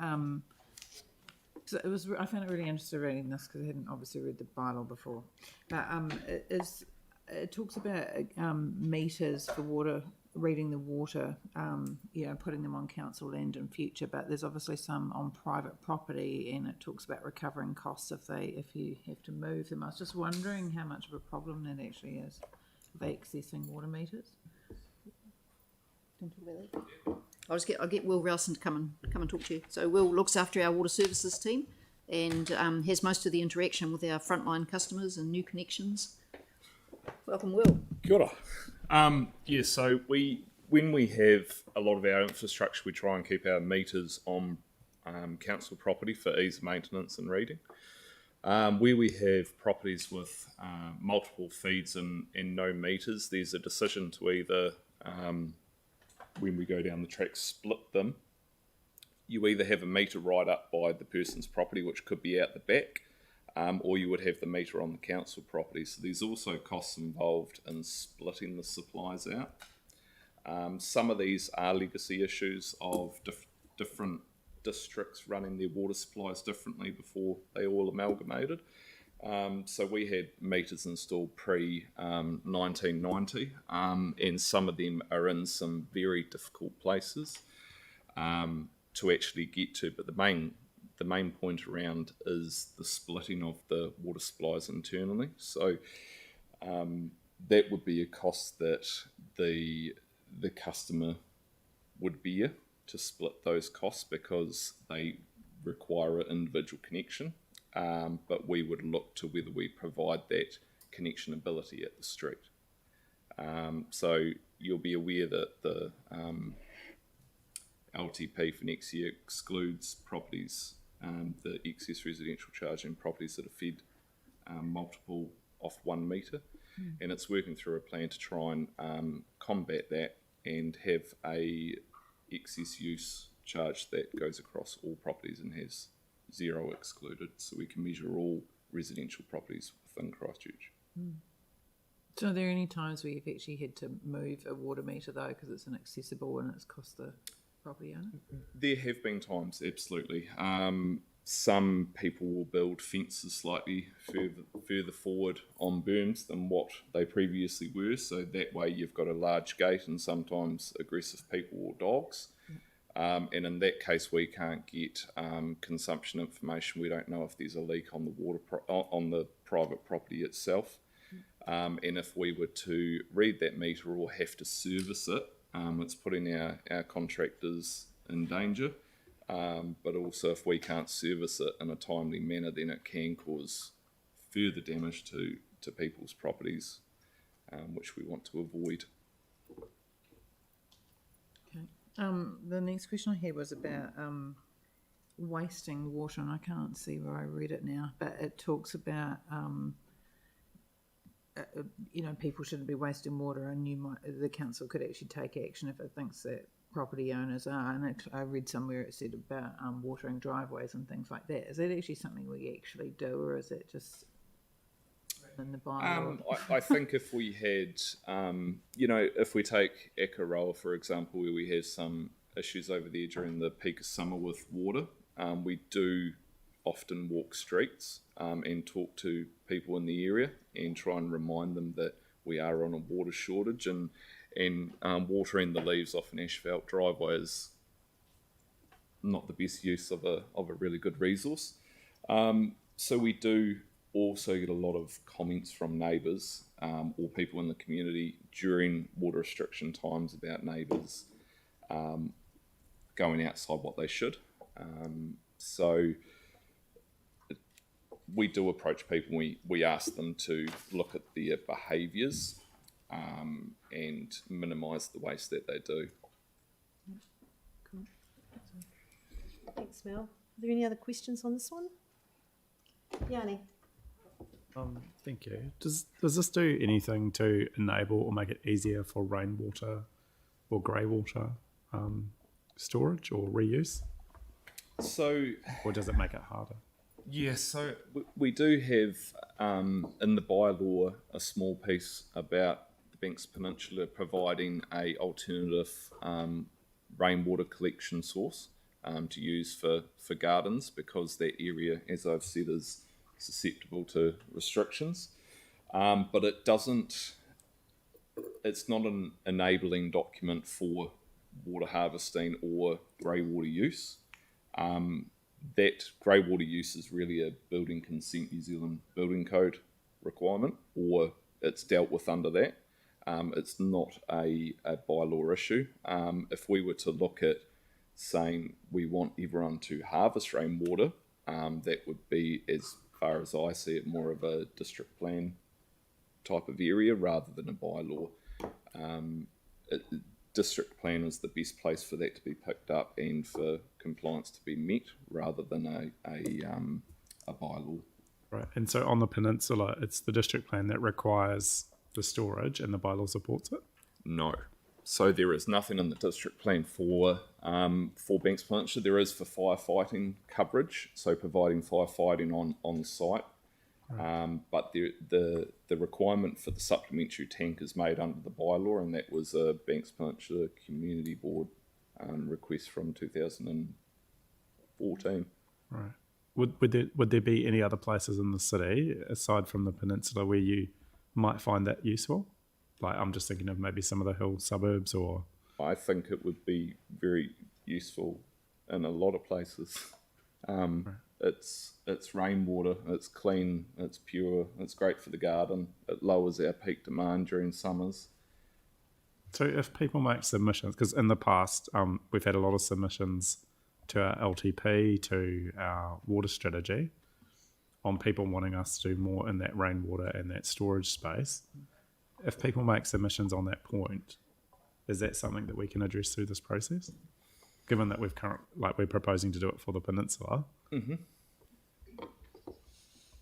So I found it really interesting reading this because I hadn't obviously read the bylaw before. But it talks about meters for water, reading the water, putting them on council land in future. But there's obviously some on private property, and it talks about recovering costs if you have to move them. I was just wondering how much of a problem that actually is of accessing water meters. Don't talk about that. I'll get Will Rowson to come and talk to you. So Will looks after our water services team and has most of the interaction with our frontline customers and new connections. Welcome, Will. Kia ora. So when we have a lot of our infrastructure, we try and keep our meters on council property for ease of maintenance and reading. Where we have properties with multiple feeds and no meters, there's a decision to either when we go down the track, split them. You either have a meter right up by the person's property, which could be out the back, or you would have the meter on the council property. So there's also costs involved in splitting the supplies out. Some of these are legacy issues of different districts running their water supplies differently before they all amalgamated. So we had meters installed pre-1990, and some of them are in some very difficult places to actually get to. But the main point around is the splitting of the water supplies internally. So that would be a cost that the customer would bear to split those costs because they require an individual connection. But we would look to whether we provide that connection ability at the street. So you'll be aware that the LTP for next year excludes properties, the excess residential charge in properties that are fed multiple off 1 metre. And it's working through a plan to try and combat that and have a excess use charge that goes across all properties and has 0 excluded, so we can measure all residential properties within Christchurch. So are there any times where you've actually had to move a water meter though because it's inaccessible and it's cost the property owner? There have been times, absolutely. Some people will build fences slightly further forward on berms than what they previously were, so that way you've got a large gate and sometimes aggressive people or dogs. And in that case, we can't get consumption information. We don't know if there's a leak on the on the private property itself. And if we were to read that meter or have to service it, it's putting our contractors in danger. But also, if we can't service it in a timely manner, then it can cause further damage to people's properties, which we want to avoid. The next question I had was about wasting water, and I can't see where I read it now, but it talks about people shouldn't be wasting water, and the council could actually take action if it thinks that property owners are. And I read somewhere it said about watering driveways and things like that. Is that actually something we actually do, or is it just in the bylaw? I think if we had, if we take Ekaroa, for example, where we have some issues over there during the peak of summer with water, we do often walk streets and talk to people in the area and try and remind them that we are on a water shortage, and watering the leaves off an asphalt driveway is not the best use of a really good resource. So we do also get a lot of comments from neighbours or people in the community during water restriction times about neighbours going outside what they should. So we do approach people. We ask them to look at their behaviours and minimise the waste that they do. Cool. Thanks, Mel. Are there any other questions on this one? Yanni? Thank you. Does this do anything to enable or make it easier for rainwater or grey water storage or reuse? So, or does it make it harder? Yeah, so we do have in the bylaw a small piece about the Banks Peninsula providing a alternative rainwater collection source to use for gardens, because that area, as I've said, is susceptible to restrictions. But it's not an enabling document for water harvesting or grey water use. That grey water use is really a Building Consent New Zealand Building Code requirement, or it's dealt with under that. It's not a bylaw issue. If we were to look at saying we want everyone to harvest rainwater, that would be, as far as I see it, more of a district plan type of area rather than a bylaw. District plan is the best place for that to be picked up and for compliance to be met, rather than a bylaw. Right, and so on the peninsula, it's the district plan that requires the storage, and the bylaw supports it? No. So there is nothing in the district plan for Banks Peninsula. There is for firefighting coverage, so providing firefighting on site. Right. But the requirement for the supplementary tank is made under the bylaw, and that was a Banks Peninsula Community Board request from 2014. Right. Would there be any other places in the city aside from the peninsula where you might find that useful? Like, I'm just thinking of maybe some of the hill suburbs, or... I think it would be very useful in a lot of places. Right. It's rainwater, it's clean, it's pure, it's great for the garden, it lowers our peak demand during summers. So if people make submissions, because in the past we've had a lot of submissions to our LTP, to our water strategy, on people wanting us to do more in that rainwater and that storage space. If people make submissions on that point, is that something that we can address through this process? Given that we're proposing to do it for the peninsula. Mm-hmm.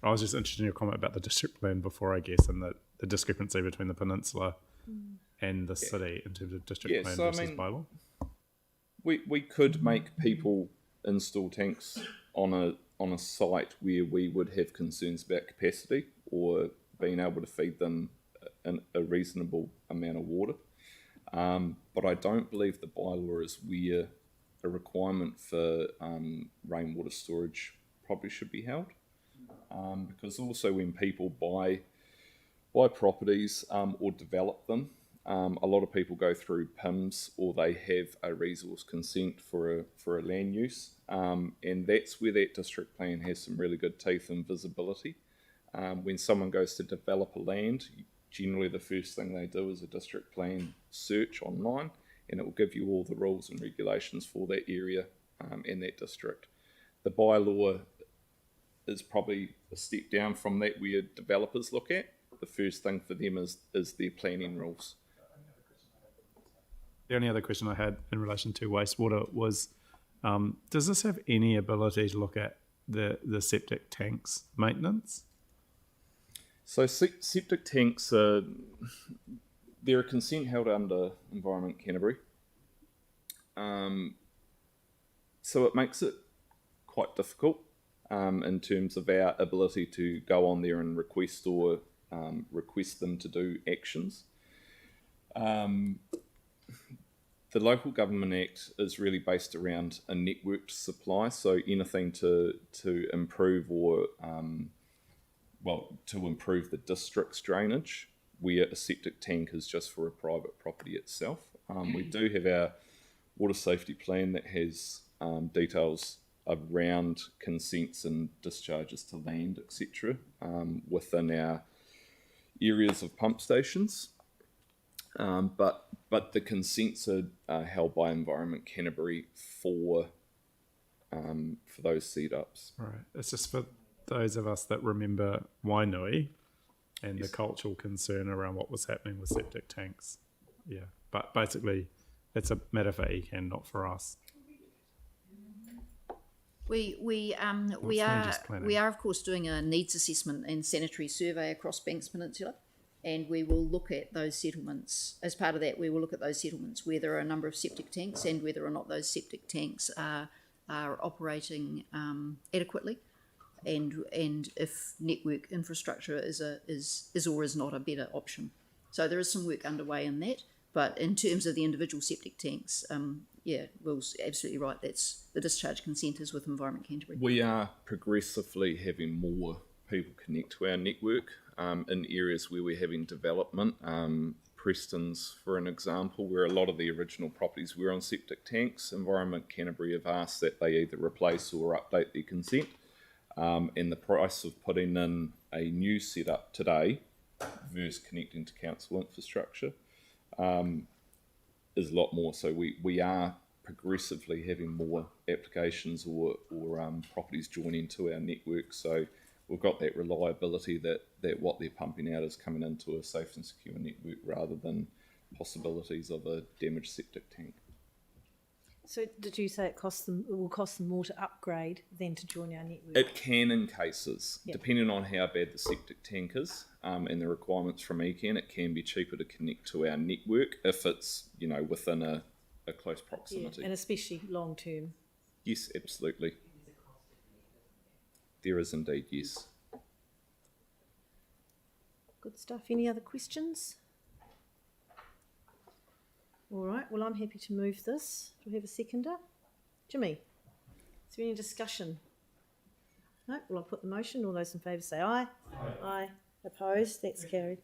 I was just interested in your comment about the district plan before, I guess, and the discrepancy between the peninsula and the city in terms of district plan versus bylaw. We could make people install tanks on a site where we would have concerns about capacity or being able to feed them a reasonable amount of water. But I don't believe the bylaw is where a requirement for rainwater storage probably should be held. Because also when people buy properties or develop them, a lot of people go through PIMs, or they have a resource consent for a land use, and that's where that district plan has some really good teeth and visibility. When someone goes to develop a land, generally the first thing they do is a district plan search online, and it will give you all the rules and regulations for that area and that district. The bylaw is probably a step down from that, where developers look at. The first thing for them is their planning rules. The only other question I had in relation to wastewater was, does this have any ability to look at the septic tanks maintenance? So septic tanks, they're a consent held under Environment Canterbury. So it makes it quite difficult in terms of our ability to go on there and request request them to do actions. the Local Government Act is really based around a networked supply, so anything to improve or to improve the district's drainage, where a septic tank is just for a private property itself. We do have our water safety plan that has details around consents and discharges to land, etc., within our areas of pump stations. But the consents are held by Environment Canterbury for those setups. Right. It's just for those of us that remember Wainui and the cultural concern around what was happening with septic tanks. Yeah, but basically it's a matter for ECAN, not for us. We are of course doing a needs assessment and sanitary survey across Banks Peninsula, and we will look at those settlements. As part of that, we will look at those settlements where there are a number of septic tanks and whether or not those septic tanks are operating adequately, and if network infrastructure is or is not a better option. So there is some work underway in that. But in terms of the individual septic tanks, Will's absolutely right. That's the discharge consent is with Environment Canterbury. We are progressively having more people connect to our network in areas where we're having development. Preston's, for an example, where a lot of the original properties were on septic tanks. Environment Canterbury have asked that they either replace or update their consent. And the price of putting in a new setup today versus connecting to council infrastructure is a lot more. So we are progressively having more applications or properties join into our network. So we've got that reliability that what they're pumping out is coming into a safe and secure network rather than possibilities of a damaged septic tank. So did you say it will cost them more to upgrade than to join our network? It can in cases, depending on how bad the septic tank is and the requirements from ECAN, it can be cheaper to connect to our network if it's, within a close proximity. Yeah, and especially long term. Yes, absolutely. There is indeed, yes. Good stuff. Any other questions? All right, well, I'm happy to move this. Do we have a seconder? Jimmy, is there any discussion? No? Well, I'll put the motion. All those in favour say aye. Aye. Opposed? That's carried.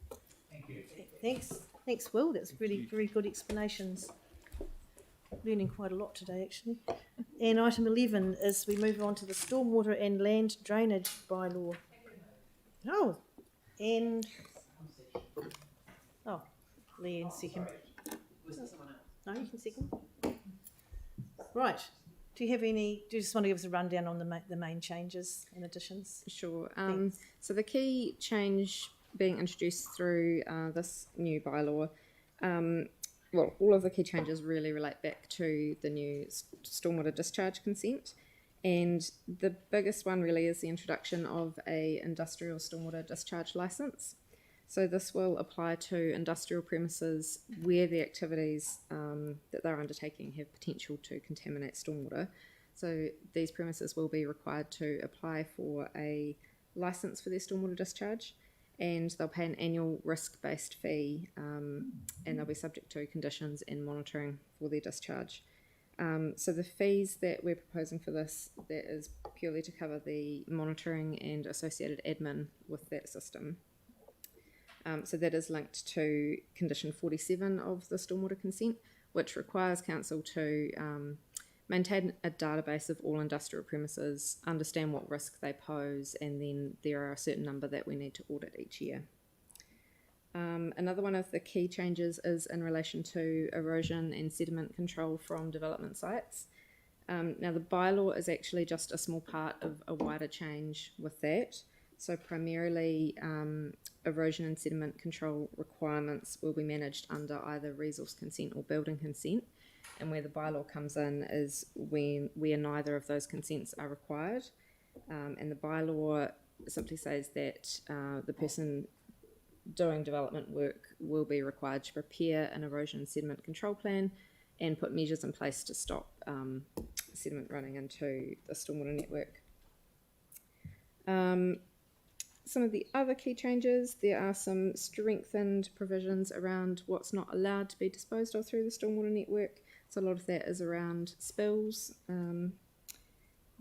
Thank you. Thanks, Will. That's really very good explanations. Learning quite a lot today, actually. And item 11 is we move on to the Stormwater and Land Drainage Bylaw. Oh, and... Oh, Lee in second. No, you can second. Right. Do you just want to give us a rundown on the main changes and additions? Sure. So the key change being introduced through this new bylaw, all of the key changes really relate back to the new stormwater discharge consent. And the biggest one really is the introduction of a industrial stormwater discharge licence. So this will apply to industrial premises where the activities that they're undertaking have potential to contaminate stormwater. So these premises will be required to apply for a licence for their stormwater discharge, and they'll pay an annual risk-based fee, and they'll be subject to conditions and monitoring for their discharge. So the fees that we're proposing for this, that is purely to cover the monitoring and associated admin with that system. So that is linked to condition 47 of the stormwater consent, which requires council to maintain a database of all industrial premises, understand what risk they pose, and then there are a certain number that we need to audit each year. Another one of the key changes is in relation to erosion and sediment control from development sites. Now the bylaw is actually just a small part of a wider change with that. So primarily erosion and sediment control requirements will be managed under either resource consent or building consent, and where the bylaw comes in is where neither of those consents are required, and the bylaw simply says that the person doing development work will be required to prepare an erosion and sediment control plan and put measures in place to stop sediment running into the stormwater network. Some of the other key changes, there are some strengthened provisions around what's not allowed to be disposed of through the stormwater network. So a lot of that is around spills.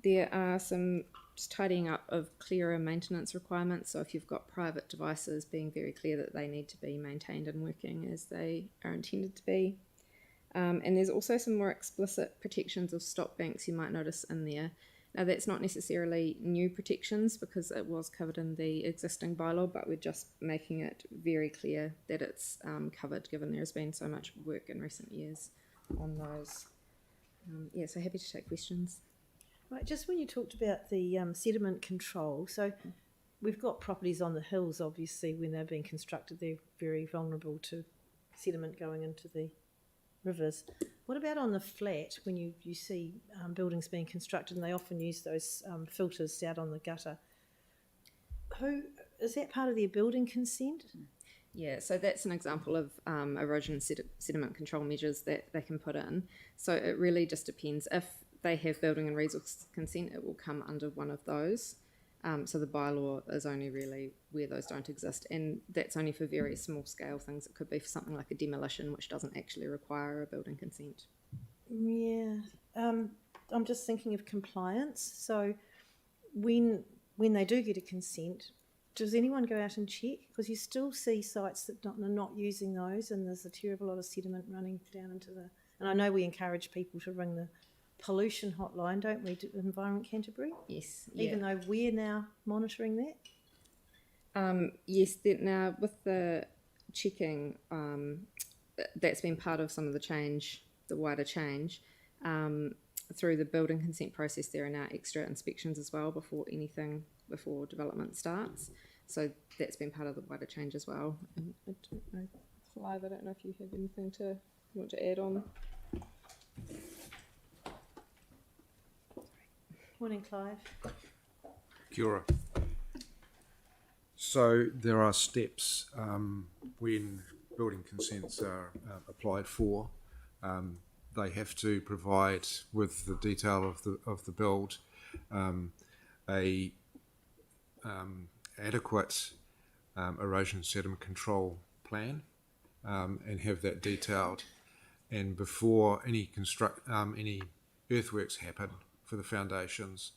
There are some just tidying up of clearer maintenance requirements. So if you've got private devices, being very clear that they need to be maintained and working as they are intended to be. And there's also some more explicit protections of stock banks you might notice in there. Now that's not necessarily new protections because it was covered in the existing bylaw, but we're just making it very clear that it's covered, given there has been so much work in recent years on those. Yeah, so happy to take questions. Right, just when you talked about the sediment control, so we've got properties on the hills, obviously, when they're being constructed, they're very vulnerable to sediment going into the rivers. What about on the flat, when you see buildings being constructed, and they often use those filters out on the gutter? Is that part of their building consent? Yeah, so that's an example of erosion sediment control measures that they can put in. So it really just depends. If they have building and resource consent, it will come under one of those. So the bylaw is only really where those don't exist, and that's only for very small scale things. It could be for something like a demolition, which doesn't actually require a building consent. Yeah, I'm just thinking of compliance. So when they do get a consent, does anyone go out and check? Because you still see sites that are not using those, and there's a terrible lot of sediment running down into the... And I know we encourage people to ring the pollution hotline, don't we, to Environment Canterbury? Yes. Yeah. Even though we're now monitoring that? Yes, now with the checking, that's been part of some of the change, the wider change. Through the building consent process, there are now extra inspections as well before development starts. So that's been part of the wider change as well. And I don't know, Clive, I don't know if you have anything you want to add on. Morning, Clive. Kia ora. So there are steps when building consents are applied for. They have to provide, with the detail of the build, a adequate erosion sediment control plan, and have that detailed. And before any earthworks happen for the foundations,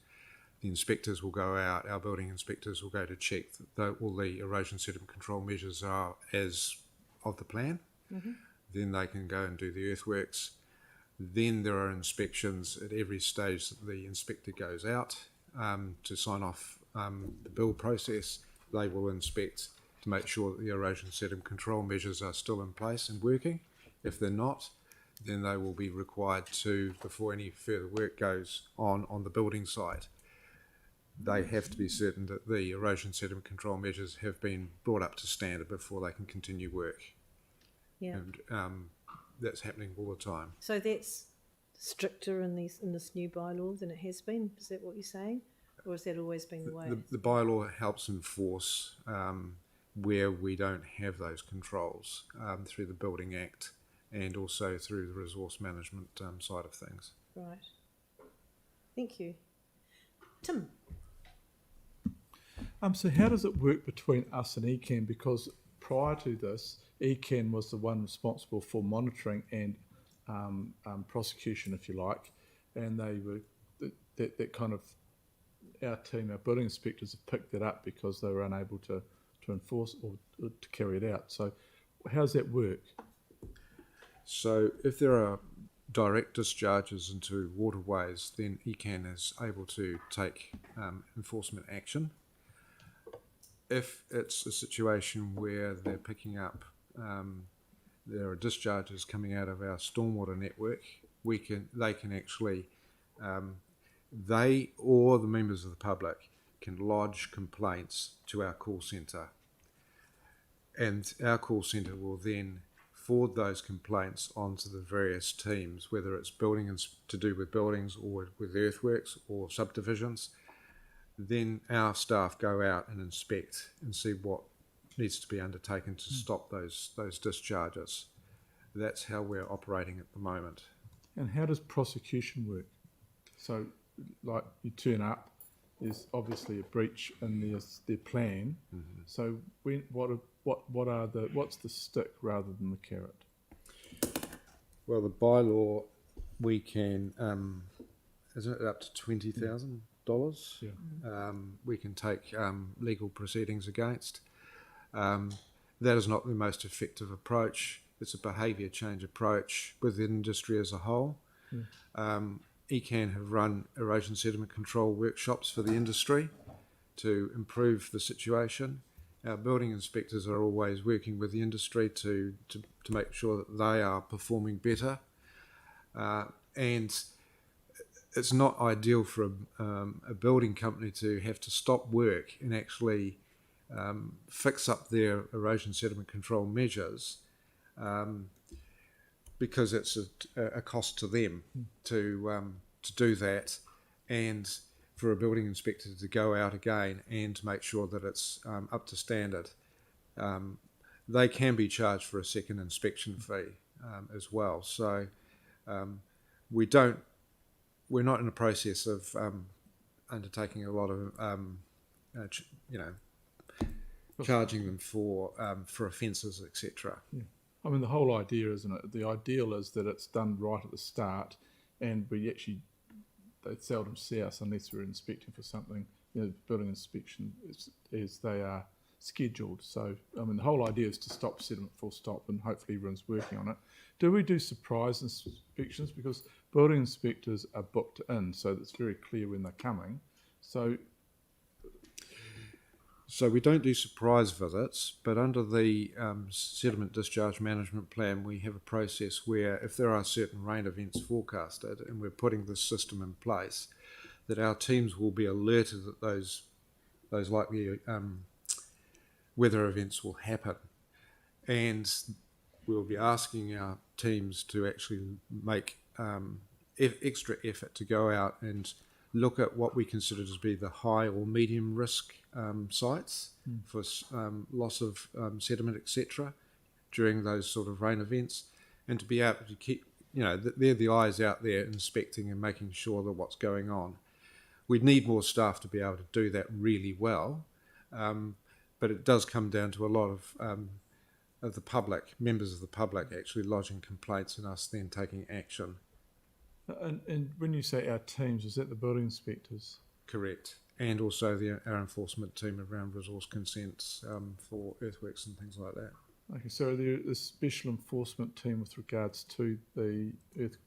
the inspectors will go out, our building inspectors will go to check that all the erosion sediment control measures are as of the plan. Mm-hmm. Then they can go and do the earthworks. Then there are inspections at every stage that the inspector goes out to sign off the build process. They will inspect to make sure that the erosion sediment control measures are still in place and working. If they're not, then they will be required to, before any further work goes on the building site, they have to be certain that the erosion sediment control measures have been brought up to standard before they can continue work. Yeah. And that's happening all the time. So that's stricter in this new bylaw than it has been? Is that what you're saying? Or has that always been the way? The bylaw helps enforce where we don't have those controls through the Building Act and also through the resource management side of things. Right. Thank you. Tim? So how does it work between us and ECAN? Because prior to this, ECAN was the one responsible for monitoring and prosecution, if you like, and they were that kind of, our team, our building inspectors have picked that up because they were unable to enforce or to carry it out. So how does that work? So if there are direct discharges into waterways, then ECAN is able to take enforcement action. If it's a situation where they're picking up, there are discharges coming out of our stormwater network, they can actually, they or the members of the public can lodge complaints to our call centre, and our call centre will then forward those complaints onto the various teams, whether it's to do with buildings or with earthworks or subdivisions. Then our staff go out and inspect and see what needs to be undertaken to stop those discharges. That's how we're operating at the moment. And how does prosecution work? So, like, you turn up, there's obviously a breach in their plan. Mm-hmm. So what's the stick rather than the carrot? Well, the bylaw we can, isn't it up to $20,000? Yeah. We can take legal proceedings against. That is not the most effective approach. It's a behaviour change approach with the industry as a whole. ECAN have run erosion sediment control workshops for the industry to improve the situation. Our building inspectors are always working with the industry to make sure that they are performing better. And it's not ideal for a building company to have to stop work and actually fix up their erosion sediment control measures because it's a cost to them to do that, and for a building inspector to go out again and to make sure that it's up to standard. They can be charged for a second inspection fee as well. So we're not in the process of undertaking a lot of charging them for offences, etc. Yeah. I mean, the whole idea, isn't it? The ideal is that it's done right at the start, and they seldom see us unless we're inspecting for something. Building inspection is they are scheduled. So, I mean, the whole idea is to stop sediment full stop, and hopefully everyone's working on it. Do we do surprise inspections? Because building inspectors are booked in, so it's very clear when they're coming. So we don't do surprise visits, but under the sediment discharge management plan, we have a process where if there are certain rain events forecasted and we're putting this system in place, that our teams will be alerted that those likely weather events will happen. And we'll be asking our teams to actually make extra effort to go out and look at what we consider to be the high or medium risk sites for loss of sediment, etc., during those sort of rain events, and to be able to keep, they're the eyes out there inspecting and making sure that what's going on. We'd need more staff to be able to do that really well, but it does come down to a lot of the public, members of the public, actually lodging complaints and us then taking action. And when you say our teams, is that the building inspectors? Correct. And also our enforcement team around resource consents for earthworks and things like that. Okay, so there's a special enforcement team with regards to the earth,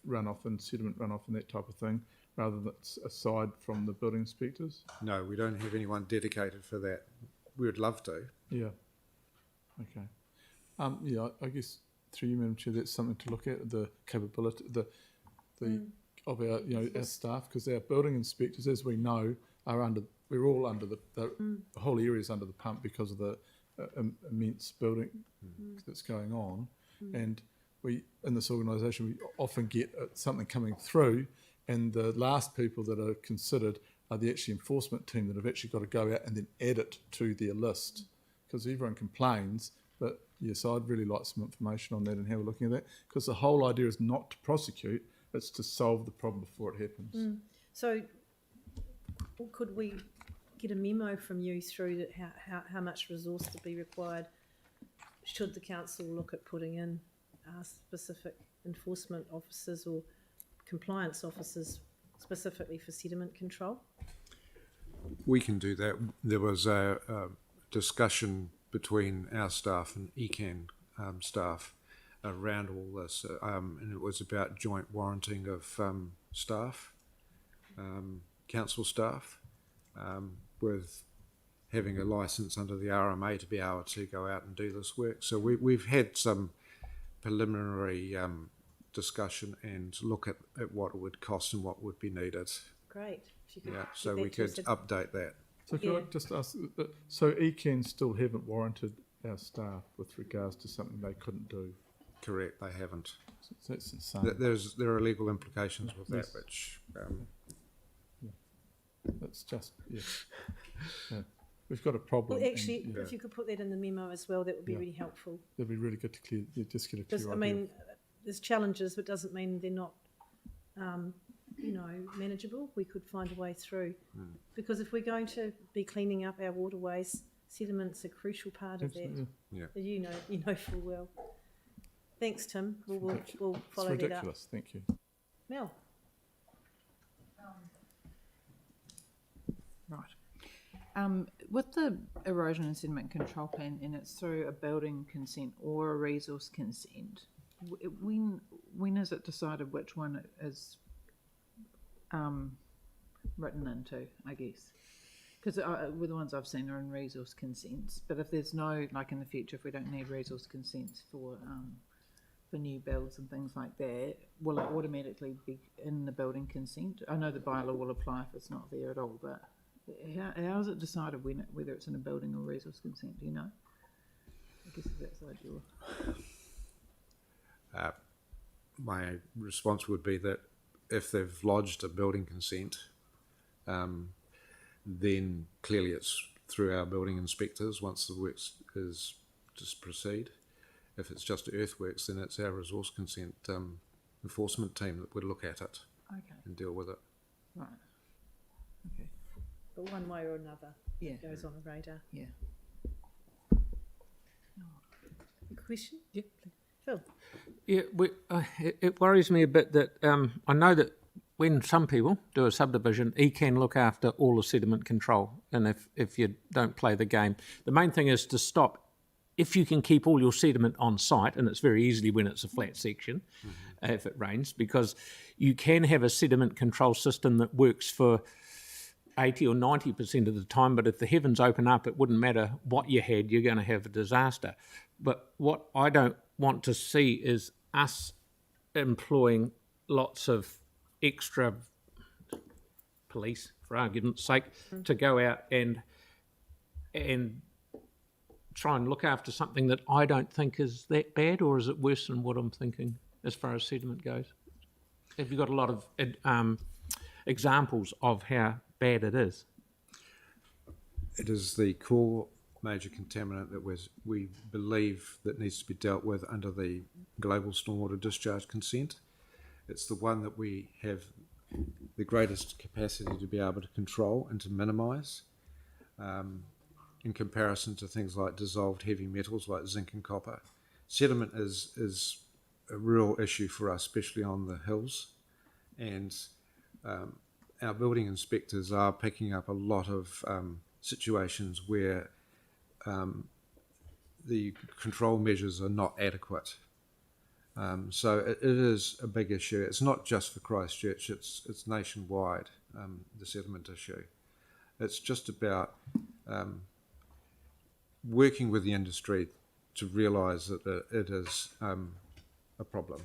runoff and sediment runoff and that type of thing, rather than aside from the building inspectors? No, we don't have anyone dedicated for that. We would love to. Yeah. Okay. I guess through you, Madam Chair, that's something to look at, the capability, of our our staff, because our building inspectors, as we know, we're all under the whole area is under the pump because of the immense building that's going on, and we in this organisation we often get something coming through, and the last people that are considered are the actually enforcement team that have actually got to go out and then add it to their list, because everyone complains. But yes, I'd really like some information on that and how we're looking at that, because the whole idea is not to prosecute. It's to solve the problem before it happens. So could we get a memo from you through that how much resource to be required should the council look at putting in specific enforcement officers or compliance officers specifically for sediment control? We can do that. There was a discussion between our staff and ECAN staff around all this, and it was about joint warranting of staff, council staff, with having a licence under the RMA to be able to go out and do this work. So we've had some preliminary discussion and look at what it would cost and what would be needed. Great. So we could update that. So can I just ask, so ECAN still haven't warranted our staff with regards to something they couldn't do? Correct, they haven't. So that's insane. There are legal implications with that, which... That's just, we've got a problem. Well, actually, if you could put that in the memo as well, that would be really helpful. That'd be really good to just get a clear idea. Because, I mean, there's challenges, but doesn't mean they're not, manageable. We could find a way through. Because if we're going to be cleaning up our waterways, sediment's a crucial part of that. Yeah. You know full well. Thanks, Tim. We'll follow it's ridiculous. that up. Thank you. Mel? Right. With the erosion and sediment control plan, and it's through a building consent or a resource consent, when is it decided which one it is written into, I guess? Because with the ones I've seen are in resource consents, but if there's no, like in the future, if we don't need resource consents for new builds and things like that, will it automatically be in the building consent? I know the bylaw will apply if it's not there at all, but how is it decided whether it's in a building or resource consent? Do you know? I guess it's outside your... My response would be that if they've lodged a building consent, then clearly it's through our building inspectors once the works is just proceed. If it's just earthworks, then it's our resource consent enforcement team that would look at it and deal with it. Right. Okay. But one way or another, Yeah. it goes on the radar. Yeah. A question? Yeah. Phil? Yeah, it worries me a bit that I know that when some people do a subdivision, he can look after all the sediment control, and if you don't play the game, the main thing is to stop. If you can keep all your sediment on site, and it's very easily when it's a flat section, if it rains, because you can have a sediment control system that works for 80 or 90% of the time, but if the heavens open up, it wouldn't matter what you had, you're going to have a disaster. But what I don't want to see is us employing lots of extra police, for argument's sake, to go out and try and look after something that I don't think is that bad, or is it worse than what I'm thinking as far as sediment goes? Have you got a lot of examples of how bad it is? It is the core major contaminant that we believe that needs to be dealt with under the global stormwater discharge consent. It's the one that we have the greatest capacity to be able to control and to minimise in comparison to things like dissolved heavy metals like zinc and copper. Sediment is a real issue for us, especially on the hills, and our building inspectors are picking up a lot of situations where the control measures are not adequate. So it is a big issue. It's not just for Christchurch, it's nationwide, the sediment issue. It's just about working with the industry to realise that it is a problem.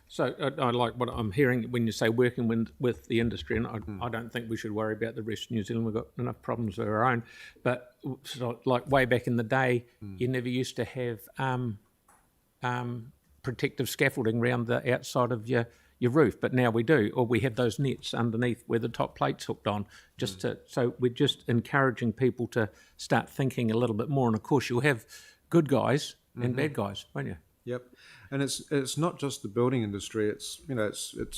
So I like what I'm hearing when you say working with the industry, and I don't think we should worry about the rest of New Zealand. We've got enough problems of our own. But so, like way back in the day, you never used to have protective scaffolding around the outside of your roof, but now we do, or we have those nets underneath where the top plate's hooked on. So we're just encouraging people to start thinking a little bit more. And of course, you'll have good guys and bad guys, won't you? Yep, and it's not just the building industry. It's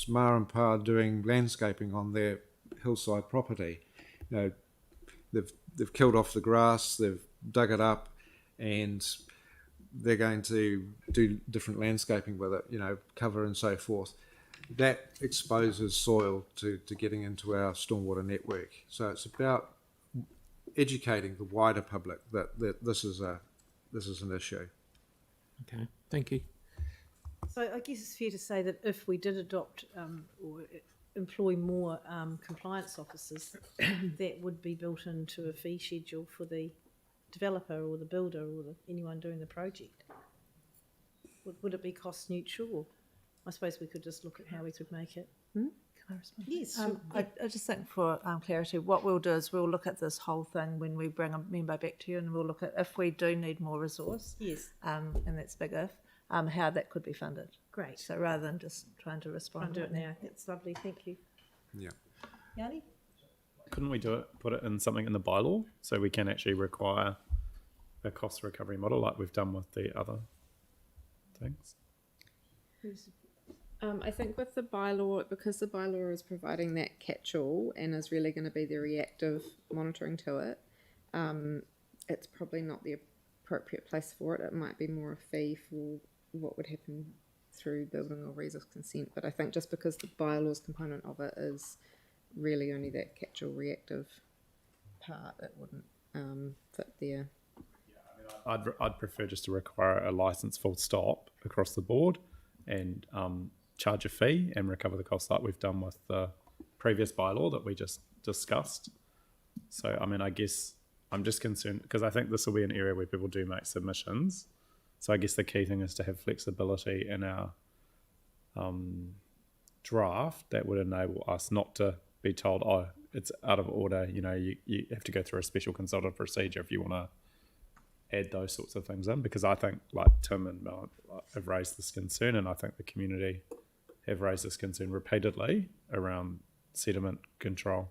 Ma and Pa doing landscaping on their hillside property. They've killed off the grass, they've dug it up, and they're going to do different landscaping with it. Cover and so forth. That exposes soil to getting into our stormwater network. So it's about educating the wider public that this is an issue. Okay, thank you. So I guess it's fair to say that if we did adopt or employ more compliance officers, that would be built into a fee schedule for the developer or the builder or anyone doing the project. Would it be cost neutral? Or I suppose we could just look at how we could make it. Can I respond? Yes. Sure. I just think for clarity, what we'll do is we'll look at this whole thing when we bring a member back to you, and we'll look at if we do need more resource. Yes. And that's big if, how that could be funded. Great. So rather than just trying to respond. I'll do it now. That's lovely. Thank you. Yeah. Yanni? Couldn't we put it in something in the bylaw so we can actually require a cost recovery model like we've done with the other things? I think with the bylaw, because the bylaw is providing that catch-all and is really going to be the reactive monitoring to it, it's probably not the appropriate place for it. It might be more a fee for what would happen through building or resource consent. But I think just because the bylaws component of it is really only that catch-all reactive part, it wouldn't fit there. I'd prefer just to require a license full stop across the board and charge a fee and recover the cost like we've done with the previous bylaw that we just discussed. So, I mean, I guess I'm just concerned because I think this will be an area where people do make submissions. So I guess the key thing is to have flexibility in our draft that would enable us not to be told, oh, it's out of order, you know, you have to go through a special consultative procedure if you want to add those sorts of things in, because I think like Tim and Mel have raised this concern, and I think the community have raised this concern repeatedly around sediment control.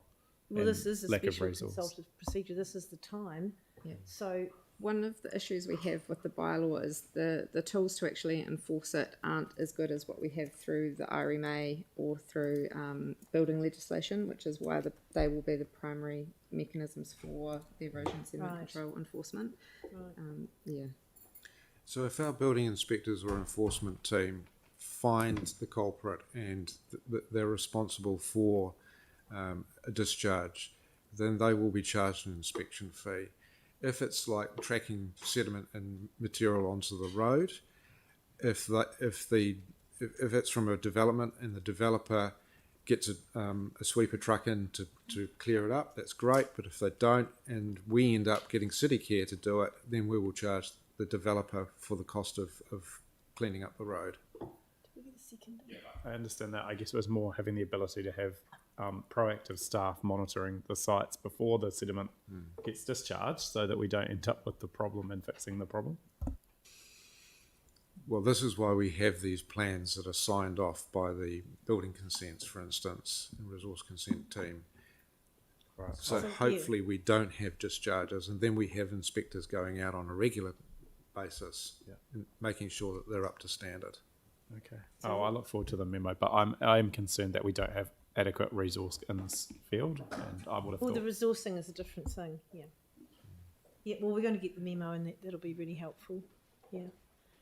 Well, this is a lack of special resource. consultative procedure. This is the time. Yeah. So one of the issues we have with the bylaw is the tools to actually enforce it aren't as good as what we have through the RMA or through building legislation, which is why they will be the primary mechanisms for the erosion sediment control enforcement. Right. Yeah. So if our building inspectors or enforcement team find the culprit and they're responsible for a discharge, then they will be charged an inspection fee. If it's like tracking sediment and material onto the road, if it's from a development and the developer gets a sweeper truck in to clear it up, that's great. But if they don't, and we end up getting city care to do it, then we will charge the developer for the cost of cleaning up the road. Yeah, I understand that. I guess it was more having the ability to have proactive staff monitoring the sites before the sediment gets discharged so that we don't end up with the problem and fixing the problem. Well, this is why we have these plans that are signed off by the building consents, for instance, and resource consent team. Right. So hopefully we don't have discharges, and then we have inspectors going out on a regular basis, and making sure that they're up to standard. Okay. I look forward to the memo, but I am concerned that we don't have adequate resource in this field, and I would have well, thought... the resourcing is a different thing. Yeah. Yeah. Well, we're going to get the memo, and that'll be really helpful. Yeah.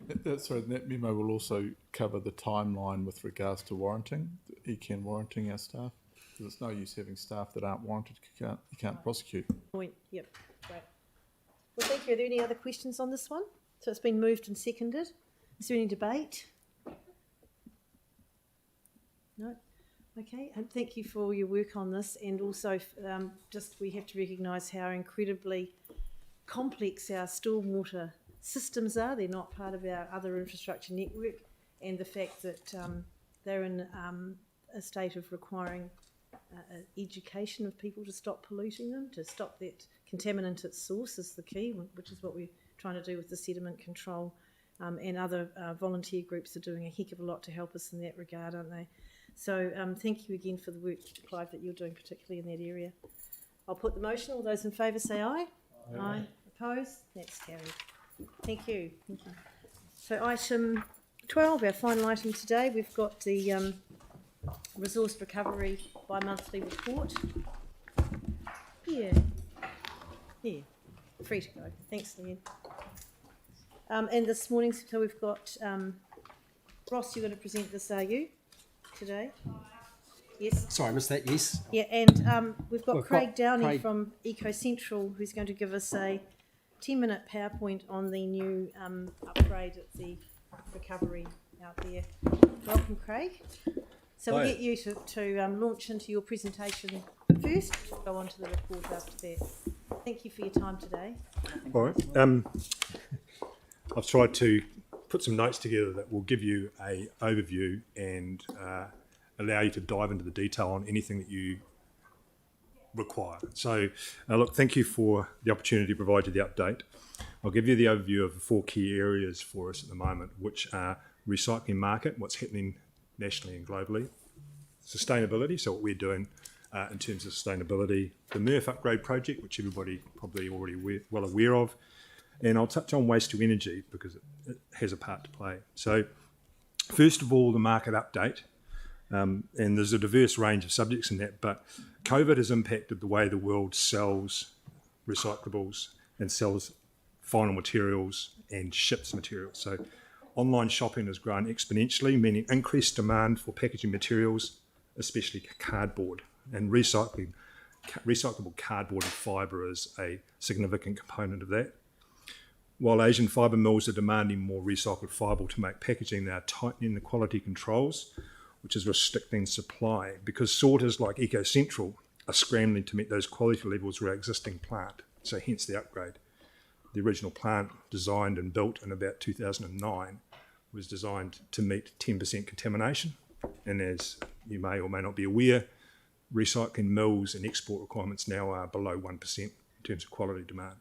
That memo will also cover the timeline with regards to warranting, ECAN warranting our staff. Because it's no use having staff that aren't warranted. You can't prosecute. Point. Yep. Great. Well, thank you. Are there any other questions on this one? So it's been moved and seconded. Is there any debate? No. Okay, and thank you for your work on this, and also just we have to recognise how incredibly complex our stormwater systems are. They're not part of our other infrastructure network, and the fact that they're in a state of requiring education of people to stop polluting them, to stop that contaminant at source is the key, which is what we're trying to do with the sediment control, and other volunteer groups are doing a heck of a lot to help us in that regard, aren't they? So thank you again for the work, Clive, that you're doing, particularly in that area. I'll put the motion. All those in favour say aye. Aye. Opposed? That's carried. Thank you. Thank you. So item 12, our final item today, we've got the resource recovery bi-monthly report. Yeah. Yeah. Free to go. Thanks, Leanne. And this morning, so we've got Ross, you're going to present this, are you? Today? Yes. Sorry, I missed that, yes. Yeah, and we've got Craig Downey from Eco Central who's going to give us a 10-minute PowerPoint on the new upgrade at the recovery out there. Welcome, Craig. So we'll get you to launch into your presentation first. We'll go on to the report after that. Thank you for your time today. All right. I've tried to put some notes together that will give you an overview and allow you to dive into the detail on anything that you require. So look, thank you for the opportunity to provide you the update. I'll give you the overview of the 4 key areas for us at the moment, which are recycling market, what's happening nationally and globally, sustainability, so what we're doing in terms of sustainability, the MRF upgrade project, which everybody probably already well aware of, and I'll touch on waste to energy because it has a part to play. So first of all, the market update, and there's a diverse range of subjects in that, but COVID has impacted the way the world sells recyclables and sells final materials and ships materials. So Online shopping has grown exponentially, meaning increased demand for packaging materials, especially cardboard, and recyclable cardboard and fibre is a significant component of that. While Asian fibre mills are demanding more recycled fibre to make packaging, they are tightening the quality controls, which is restricting supply, because sorters like EcoCentral are scrambling to meet those quality levels with our existing plant, so hence the upgrade. The original plant, designed and built in about 2009, was designed to meet 10% contamination, and as you may or may not be aware, recycling mills and export requirements now are below 1% in terms of quality demand.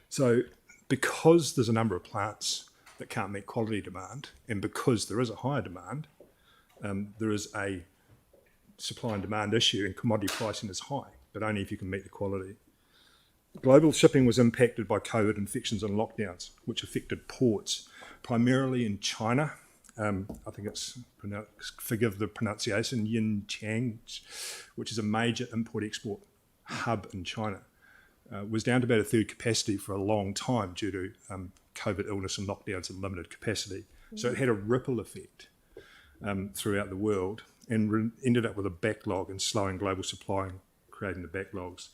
So because there's a number of plants that can't meet quality demand, and because there is a higher demand, there is a supply and demand issue, and commodity pricing is high, but only if you can meet the quality. Global shipping was impacted by COVID infections and lockdowns, which affected ports, primarily in China. I think it's, forgive the pronunciation, Yinchang, which is a major import-export hub in China. Was down to about a third capacity for a long time due to COVID illness and lockdowns and limited capacity. So it had a ripple effect throughout the world and ended up with a backlog and slowing global supply and creating the backlogs.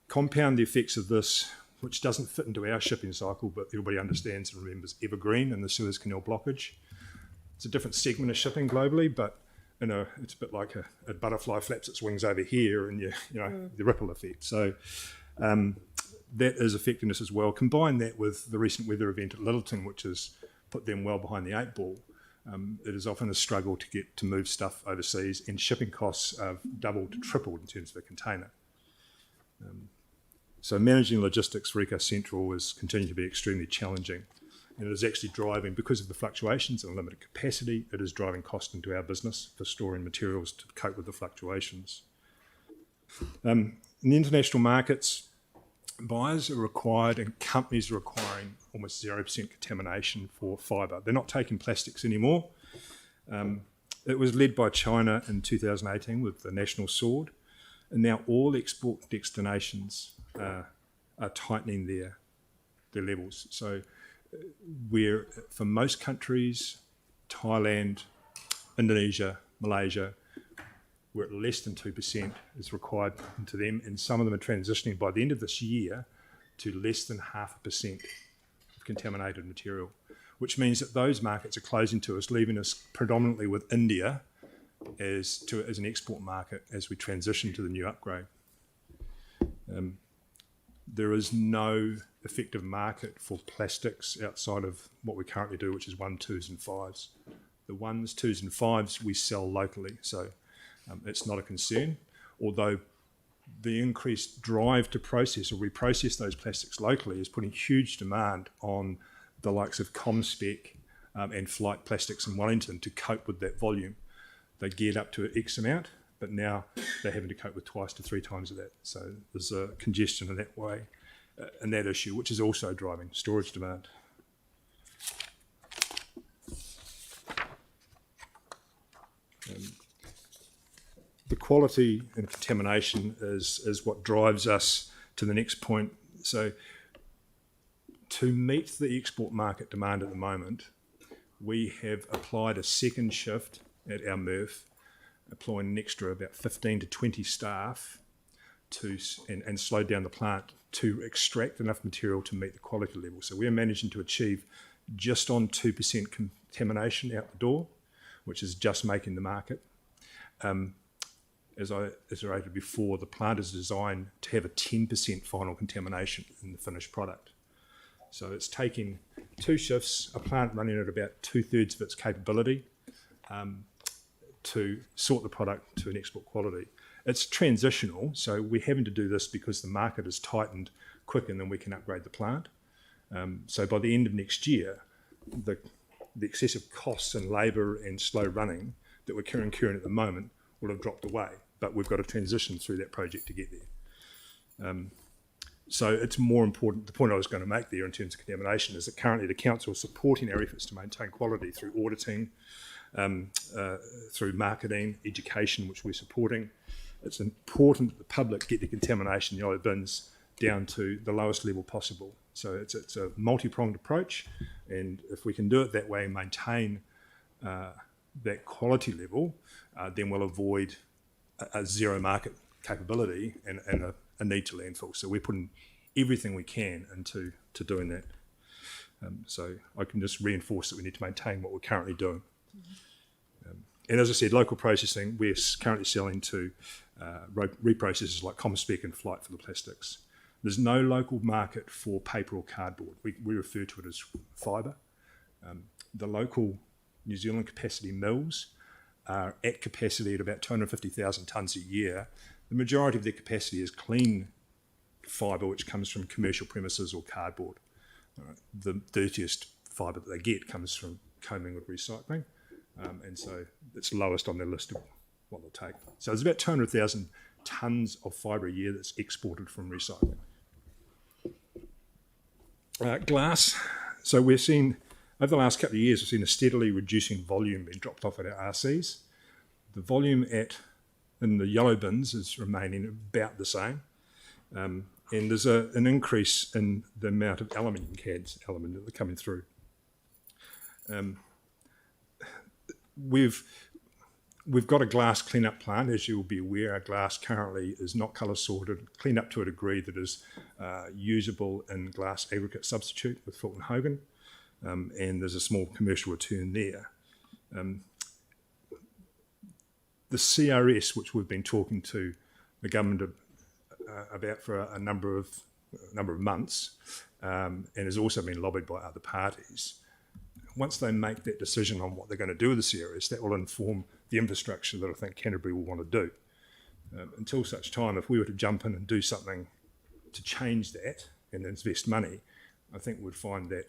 Compound the effects of this, which doesn't fit into our shipping cycle, but everybody understands and remembers Evergreen and the Suez Canal blockage. It's a different segment of shipping globally, but it's a bit like a butterfly flaps its wings over here, and the ripple effect. So that is affecting us as well. Combine that with the recent weather event at Littleton, which has put them well behind the 8 ball. It is often a struggle to move stuff overseas, and shipping costs have doubled to tripled in terms of a container. So managing logistics for EcoCentral is continuing to be extremely challenging, and it is actually driving, because of the fluctuations and limited capacity, it is driving cost into our business for storing materials to cope with the fluctuations. In the international markets, buyers are required and companies are requiring almost 0% contamination for fibre. They're not taking plastics anymore. It was led by China in 2018 with the National Sword, and now all export destinations are tightening their levels. So where for most countries, Thailand, Indonesia, Malaysia, we're at less than 2% is required into them, and some of them are transitioning by the end of this year to less than 0.5% of contaminated material, which means that those markets are closing to us, leaving us predominantly with India as an export market as we transition to the new upgrade. There is no effective market for plastics outside of what we currently do, which is 1s, 2s and 5s. The 1s, 2s and 5s we sell locally, so it's not a concern, although the increased drive to process or reprocess those plastics locally is putting huge demand on the likes of ComSpec and Flight Plastics in Wellington to cope with that volume. They geared up to X amount, but now they're having to cope with 2 to 3 times of that. So there's a congestion in that way, and that issue, which is also driving storage demand. The quality and contamination is what drives us to the next point. So to meet the export market demand at the moment, we have applied a second shift at our MRF, employing an extra about 15 to 20 staff and slowed down the plant to extract enough material to meet the quality level. So we're managing to achieve just on 2% contamination out the door, which is just making the market. As I iterated before, the plant is designed to have a 10% final contamination in the finished product. So it's taking 2 shifts, a plant running at about 2/3 of its capability, to sort the product to an export quality. It's transitional, so we're having to do this because the market has tightened quicker than we can upgrade the plant. So by the end of next year, the excessive costs and labour and slow running that we're incurring at the moment will have dropped away, but we've got to transition through that project to get there. So it's more important, the point I was going to make there in terms of contamination is that currently the council is supporting our efforts to maintain quality through auditing, through marketing, education, which we're supporting. It's important that the public get the contamination in the bins down to the lowest level possible. So it's a multi-pronged approach, and if we can do it that way and maintain that quality level, then we'll avoid a zero market capability and a need to landfill. So we're putting everything we can into doing that. So I can just reinforce that we need to maintain what we're currently doing. And as I said, local processing, we're currently selling to reprocessors like Comspec and Flight for the plastics. There's no local market for paper or cardboard. We refer to it as fibre. The local New Zealand capacity mills are at capacity at about 250,000 tonnes a year. The majority of their capacity is clean fibre, which comes from commercial premises or cardboard. The dirtiest fibre that they get comes from commingled recycling, and so it's lowest on their list of what they'll take. So there's about 200,000 tonnes of fibre a year that's exported from recycling. Glass. So we're seeing, over the last couple of years, we've seen a steadily reducing volume being dropped off at our RCs. The volume in the yellow bins is remaining about the same. And there's an increase in the amount of aluminium cans that are coming through. We've got a glass cleanup plant. As you'll be aware, our glass currently is not colour sorted, cleaned up to a degree that is usable in glass aggregate substitute with Fulton Hogan, and there's a small commercial return there. The CRS, which we've been talking to the government about for a number of months, and has also been lobbied by other parties. Once they make that decision on what they're going to do with the CRS, that will inform the infrastructure that I think Canterbury will want to do. Until such time, if we were to jump in and do something to change that and invest money, I think we'd find that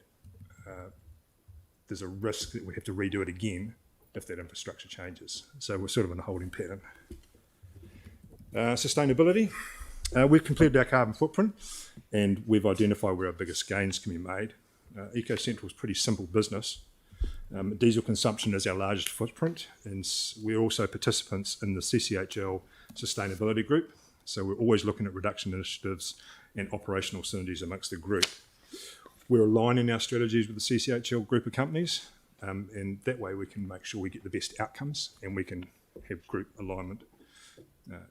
there's a risk that we have to redo it again if that infrastructure changes. So we're sort of in a holding pattern. Sustainability. We've completed our carbon footprint and we've identified where our biggest gains can be made. EcoCentral is pretty simple business. Diesel consumption is our largest footprint, and we're also participants in the CCHL sustainability group. So we're always looking at reduction initiatives and operational synergies amongst the group. We're aligning our strategies with the CCHL group of companies, and that way we can make sure we get the best outcomes and we can have group alignment.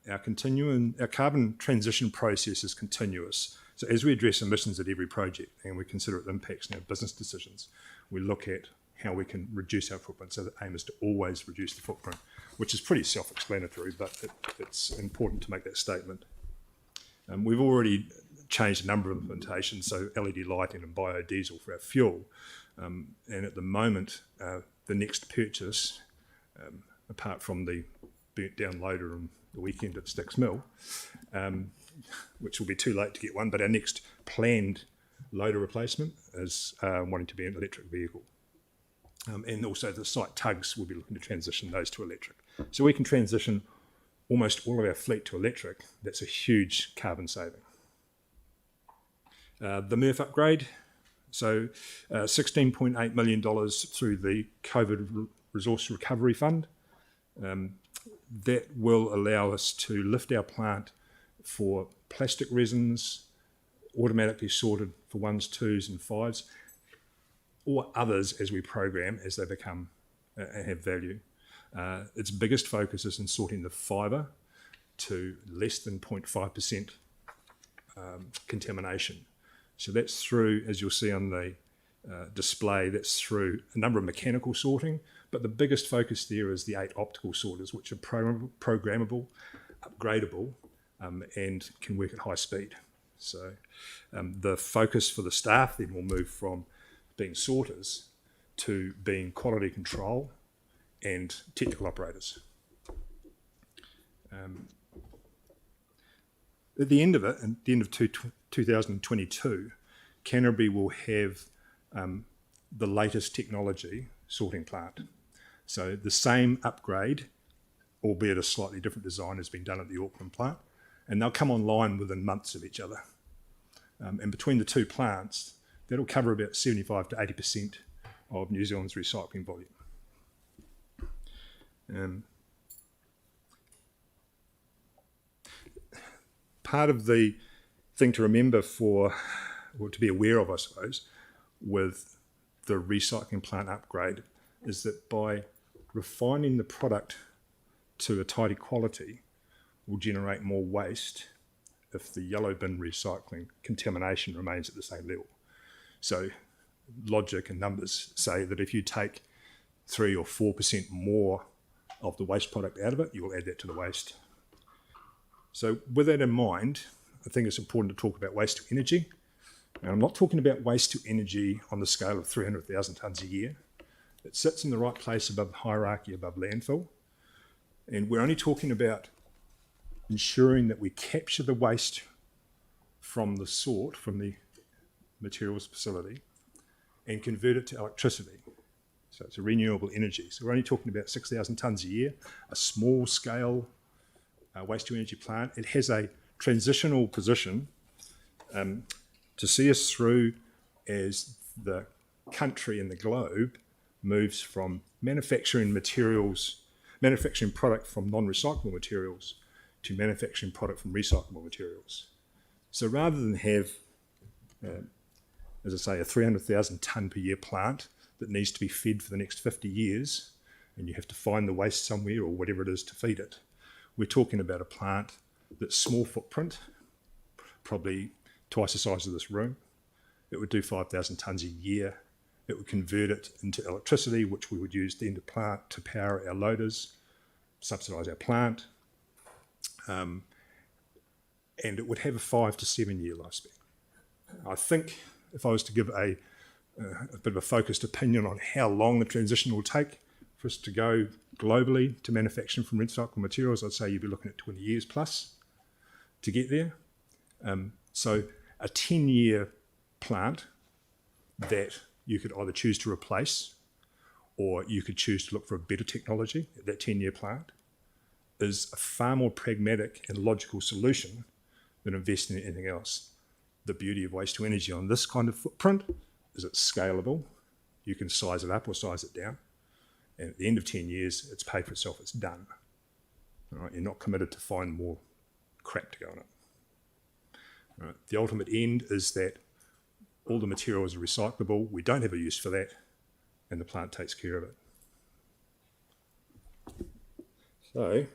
Our carbon transition process is continuous. So as we address emissions at every project and we consider its impacts in our business decisions, we look at how we can reduce our footprint. So the aim is to always reduce the footprint, which is pretty self-explanatory, but it's important to make that statement. We've already changed a number of implementations, so LED lighting and biodiesel for our fuel. And at the moment, the next purchase, apart from the burnt down loader on the weekend at Sticks Mill, which will be too late to get one, but our next planned loader replacement is wanting to be an electric vehicle. And also the site tugs will be looking to transition those to electric. So we can transition almost all of our fleet to electric. That's a huge carbon saving. The MRF upgrade, so $16.8 million through the COVID Resource Recovery Fund. That will allow us to lift our plant for plastic resins, automatically sorted for 1s, 2s and 5s, or others as we program as they become have value. Its biggest focus is in sorting the fibre to less than 0.5% contamination. So that's through, as you'll see on the display, that's through a number of mechanical sorting, but the biggest focus there is the 8 optical sorters, which are programmable, upgradable, and can work at high speed. So the focus for the staff then will move from being sorters to being quality control and technical operators. At the end of it, at the end of 2022, Canterbury will have the latest technology sorting plant. So the same upgrade, albeit a slightly different design, has been done at the Auckland plant, and they'll come online within months of each other. And between the two plants, that'll cover about 75 to 80% of New Zealand's recycling volume. Part of the thing to remember for or to be aware of, I suppose, with the recycling plant upgrade is that by refining the product to a tidy quality will generate more waste if the yellow bin recycling contamination remains at the same level. So logic and numbers say that if you take 3 or 4% more of the waste product out of it, you'll add that to the waste. So with that in mind, I think it's important to talk about waste to energy. And I'm not talking about waste to energy on the scale of 300,000 tonnes a year. It sits in the right place above the hierarchy, above landfill. And we're only talking about ensuring that we capture the waste from the sort, from the materials facility, and convert it to electricity. So it's a renewable energy. So we're only talking about 6,000 tonnes a year, a small scale waste to energy plant. It has a transitional position to see us through as the country and the globe moves from manufacturing product from non-recyclable materials to manufacturing product from recyclable materials. So rather than have, as I say, a 300,000 tonne per year plant that needs to be fed for the next 50 years, and you have to find the waste somewhere or whatever it is to feed it, we're talking about a plant that's small footprint, probably twice the size of this room. It would do 5,000 tonnes a year. It would convert it into electricity, which we would use then to power our loaders, subsidise our plant, and it would have a 5 to 7 year lifespan. I think if I was to give a bit of a focused opinion on how long the transition will take for us to go globally to manufacturing from recycled materials, I'd say you'd be looking at 20 years plus to get there. So a 10-year plant that you could either choose to replace or you could choose to look for a better technology at that 10-year plant is a far more pragmatic and logical solution than investing in anything else. The beauty of waste to energy on this kind of footprint is it's scalable. You can size it up or size it down. And at the end of 10 years, it's paid for itself, it's done. All right, you're not committed to find more crap to go on it. All right, the ultimate end is that all the materials are recyclable, we don't have a use for that, and the plant takes care of it. So,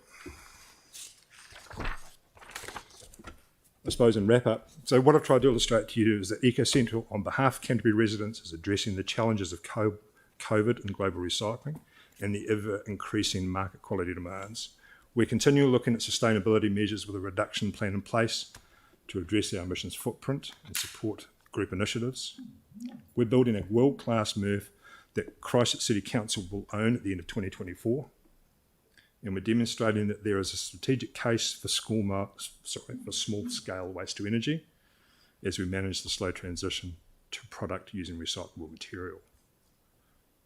I suppose in wrap up, so what I've tried to illustrate to you is that EcoCentral, on behalf of Canterbury residents, is addressing the challenges of COVID and global recycling and the ever-increasing market quality demands. We're continually looking at sustainability measures with a reduction plan in place to address our emissions footprint and support group initiatives. We're building a world-class MRF that Christchurch City Council will own at the end of 2024. And we're demonstrating that there is a strategic case for small-scale waste to energy as we manage the slow transition to product using recyclable material.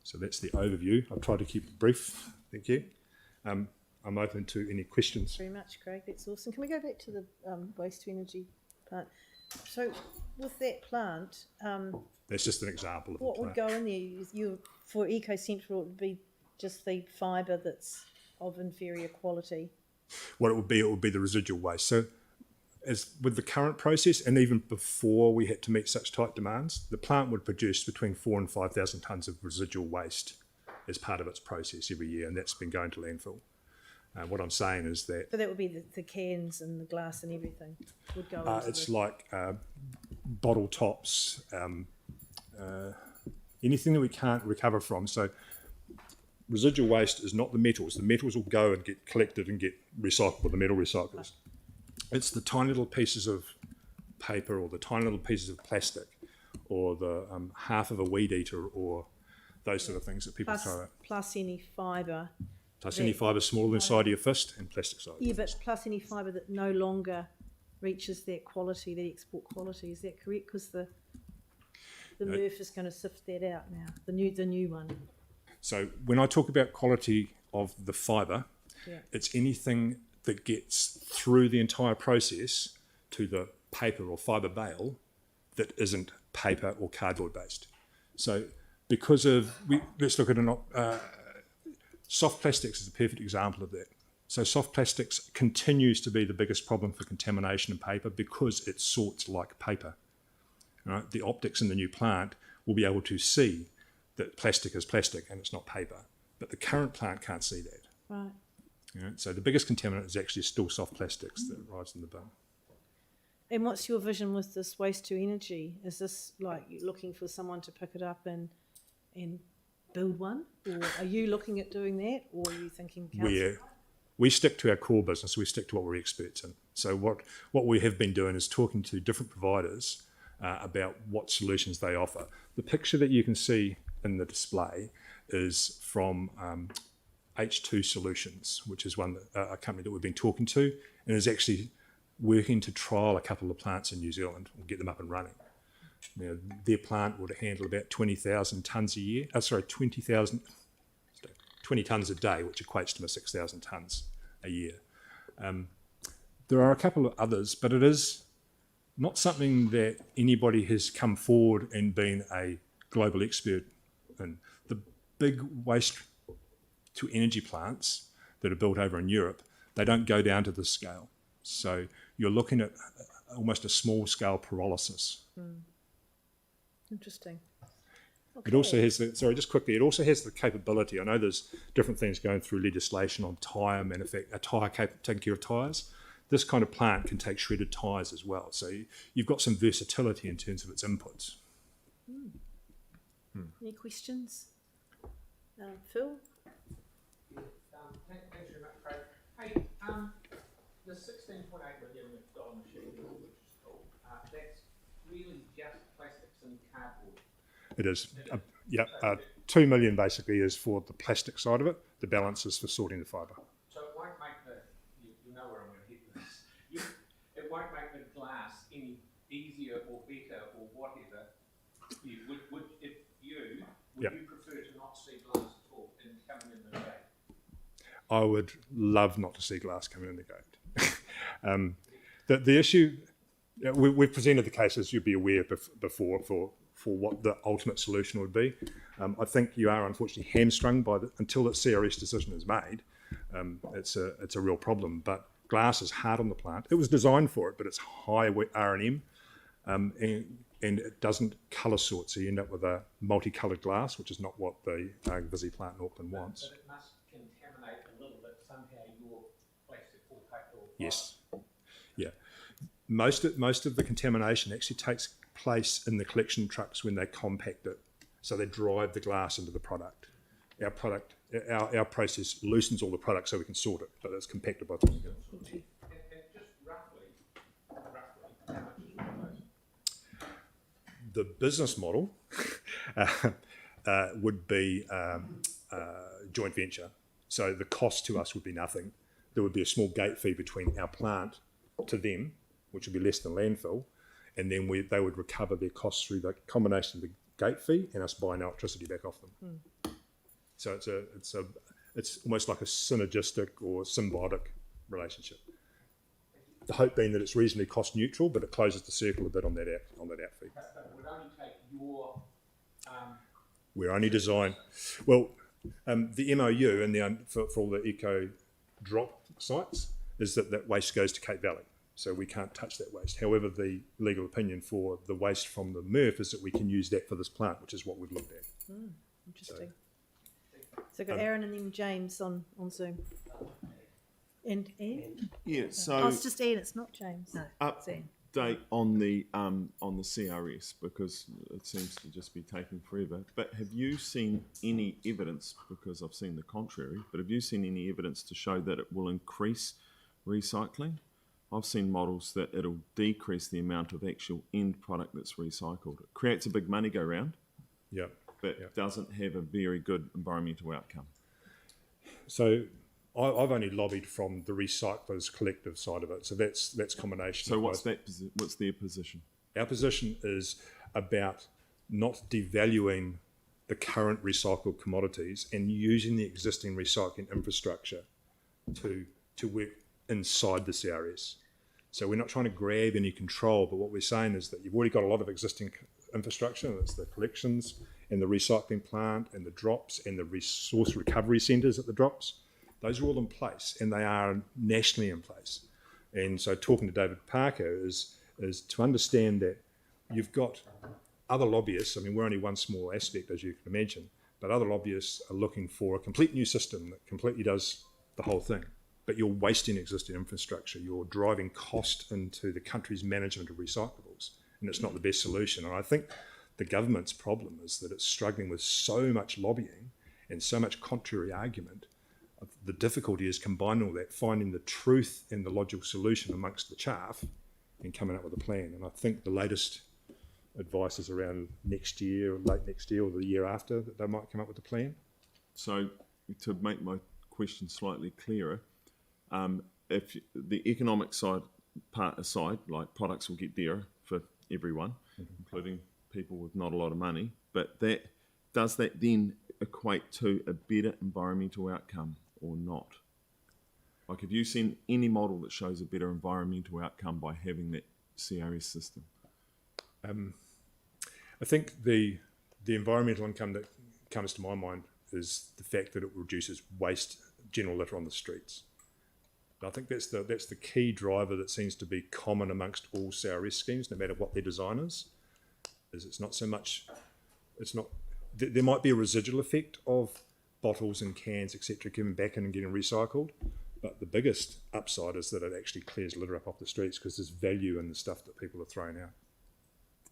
So that's the overview. I've tried to keep it brief. Thank you. I'm open to any questions. Very much, Craig. That's awesome. Can we go back to the waste to energy plant? So with that plant, that's just an example of what would go in there? For EcoCentral, it would be just the fibre that's of inferior quality. What it would be the residual waste. So as with the current process, and even before we had to meet such tight demands, the plant would produce between 4,000 and 5,000 tonnes of residual waste as part of its process every year, and that's been going to landfill. What I'm saying is that... So that would be the cans and the glass and everything would go into it's like bottle tops, anything that we can't recover from. So residual waste is not the metals. The metals will go and get collected and get recycled with the metal recyclers. It's the tiny little pieces of paper or the tiny little pieces of plastic or the half of a weed eater or those sort of things that people throw out. Plus any fibre. Plus any fibre smaller than the side of your fist and plastic size. Yeah, but plus any fibre that no longer reaches that quality, the export quality. Is that correct? Because the MRF is going to sift that out now, the new one. So when I talk about quality of the fibre, it's anything that gets through the entire process to the paper or fibre bale that isn't paper or cardboard based. So because of, let's look at soft plastics is a perfect example of that. So soft plastics continues to be the biggest problem for contamination in paper because it sorts like paper. right? The optics in the new plant will be able to see that plastic is plastic and it's not paper, but the current plant can't see that. Right. So the biggest contaminant is actually still soft plastics that arrives in the bin. And what's your vision with this waste to energy? Is this like you're looking for someone to pick it up and build one? Or are you looking at doing that? Or are you thinking council? We stick to our core business, we stick to what we're experts in. So what we have been doing is talking to different providers about what solutions they offer. The picture that you can see in the display is from H2 Solutions, which is a company that we've been talking to and is actually working to trial a couple of plants in New Zealand and get them up and running. You know, their plant would handle about 20,000 tonnes a year. 20 tonnes a day, which equates to 6,000 tonnes a year. There are a couple of others, but it is not something that anybody has come forward and been a global expert in. The big waste to energy plants that are built over in Europe, they don't go down to this scale. So you're looking at almost a small scale pyrolysis. Interesting. Okay. It also has it also has the capability. I know there's different things going through legislation on taking care of tyres. This kind of plant can take shredded tyres as well. So you've got some versatility in terms of its inputs. Any questions? Phil? Thanks very much, Craig. Hey, the $16.8 million machine, which is cool, that's really just plastics and cardboard. It is. 2 million basically is for the plastic side of it. The balance is for sorting the fibre. So it won't make you know where I'm going to hit with this. It won't make the glass any easier or better or whatever. Would you prefer to not see glass at all and coming in the gate? I would love not to see glass coming in the gate. The issue, we've presented the case, as you'd be aware before, for what the ultimate solution would be. I think you are unfortunately hamstrung until that CRS decision is made. It's a real problem. But glass is hard on the plant. It was designed for it, but it's high R&M, and it doesn't colour sort. So you end up with a multicoloured glass, which is not what the Visi plant in Auckland wants. But it must contaminate a little bit somehow your plastic or paper or Yes. Yeah. Most of the contamination actually takes place in the collection trucks when they compact it. So they drive the glass into the product. Our process loosens all the product so we can sort it, but it's compacted by the time. And just roughly, how much is one of those? The business model would be joint venture. So the cost to us would be nothing. There would be a small gate fee between our plant to them, which would be less than landfill, and then they would recover their costs through the combination of the gate fee and us buying electricity back off them. So it's almost like a synergistic or symbiotic relationship. The hope being that it's reasonably cost neutral, but it closes the circle a bit on that out fee. But it would only take your... We're only designed... Well, the MOU and for all the eco drop sites is that waste goes to Cape Valley. So we can't touch that waste. However, the legal opinion for the waste from the MRF is that we can use that for this plant, which is what we've looked at. Interesting. So I've got Aaron and then James on Zoom. And Ian? Yeah, so... Oh, it's just Ian, it's not James. No, it's Ian. Update on the CRS, because it seems to just be taking forever. But have you seen any evidence, because I've seen the contrary, but have you seen any evidence to show that it will increase recycling? I've seen models that it'll decrease the amount of actual end product that's recycled. It creates a big money go round, but doesn't have a very good environmental outcome. So I've only lobbied from the recyclers collective side of it. So that's combination. So what's their position? Our position is about not devaluing the current recycled commodities and using the existing recycling infrastructure to work inside the CRS. So we're not trying to grab any control, but what we're saying is that you've already got a lot of existing infrastructure. That's the collections and the recycling plant and the drops and the resource recovery centres at the drops. Those are all in place, and they are nationally in place. And so talking to David Parker is to understand that you've got other lobbyists. I mean, we're only one small aspect, as you can imagine, but other lobbyists are looking for a complete new system that completely does the whole thing. But you're wasting existing infrastructure. You're driving cost into the country's management of recyclables, and it's not the best solution. And I think the government's problem is that it's struggling with so much lobbying and so much contrary argument. The difficulty is combining all that, finding the truth and the logical solution amongst the chaff and coming up with a plan. And I think the latest advice is around next year, or late next year, or the year after, that they might come up with a plan. So to make my question slightly clearer, if the economic side part aside, like products will get dearer for everyone, including people with not a lot of money, but does that then equate to a better environmental outcome or not? Like, have you seen any model that shows a better environmental outcome by having that CRS system? I think the environmental income that comes to my mind is the fact that it reduces waste, general litter on the streets. I think that's the key driver that seems to be common amongst all CRS schemes, no matter what their design is it's not so much, there might be a residual effect of bottles and cans, etc., coming back in and getting recycled, but the biggest upside is that it actually clears litter up off the streets because there's value in the stuff that people are throwing out.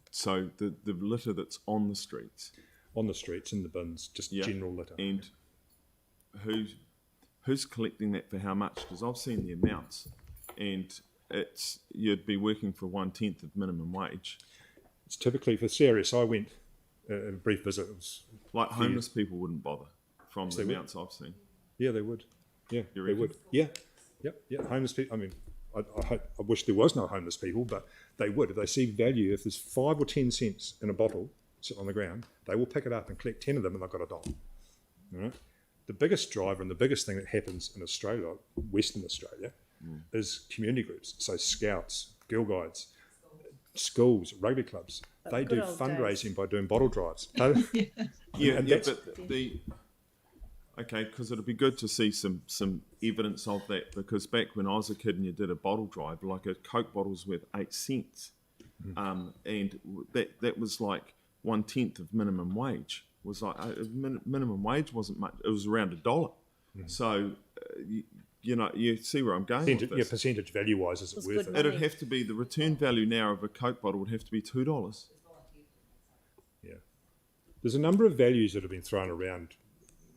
So the litter that's on the streets? On the streets, in the bins, just general litter. And who's collecting that for how much? Because I've seen the amounts, and you'd be working for 1/10 of minimum wage. It's typically for CRS. I went a brief visit. It was like homeless people wouldn't bother from the amounts I've seen. Yeah, they would. Yeah, they would. Yeah, yeah. Homeless people. I mean, I wish there was no homeless people, but they would. If they see value, if there's 5 or 10 cents in a bottle sitting on the ground, they will pick it up and collect 10 of them, and they've got $1. All right? The biggest driver and the biggest thing that happens in Australia, Western Australia, is community groups. So scouts, Girl Guides, schools, rugby clubs. They do fundraising by doing bottle drives. But because it'd be good to see some evidence of that, because back when I was a kid and you did a bottle drive, like a Coke bottle's worth 8 cents, and that was like 1/10 of minimum wage. Was like minimum wage wasn't much; it was around $1. So you see where I'm going with this. Yeah, percentage value wise, is it worth it? It'd have to be the return value now of a Coke bottle would have to be $2. Yeah, there's a number of values that have been thrown around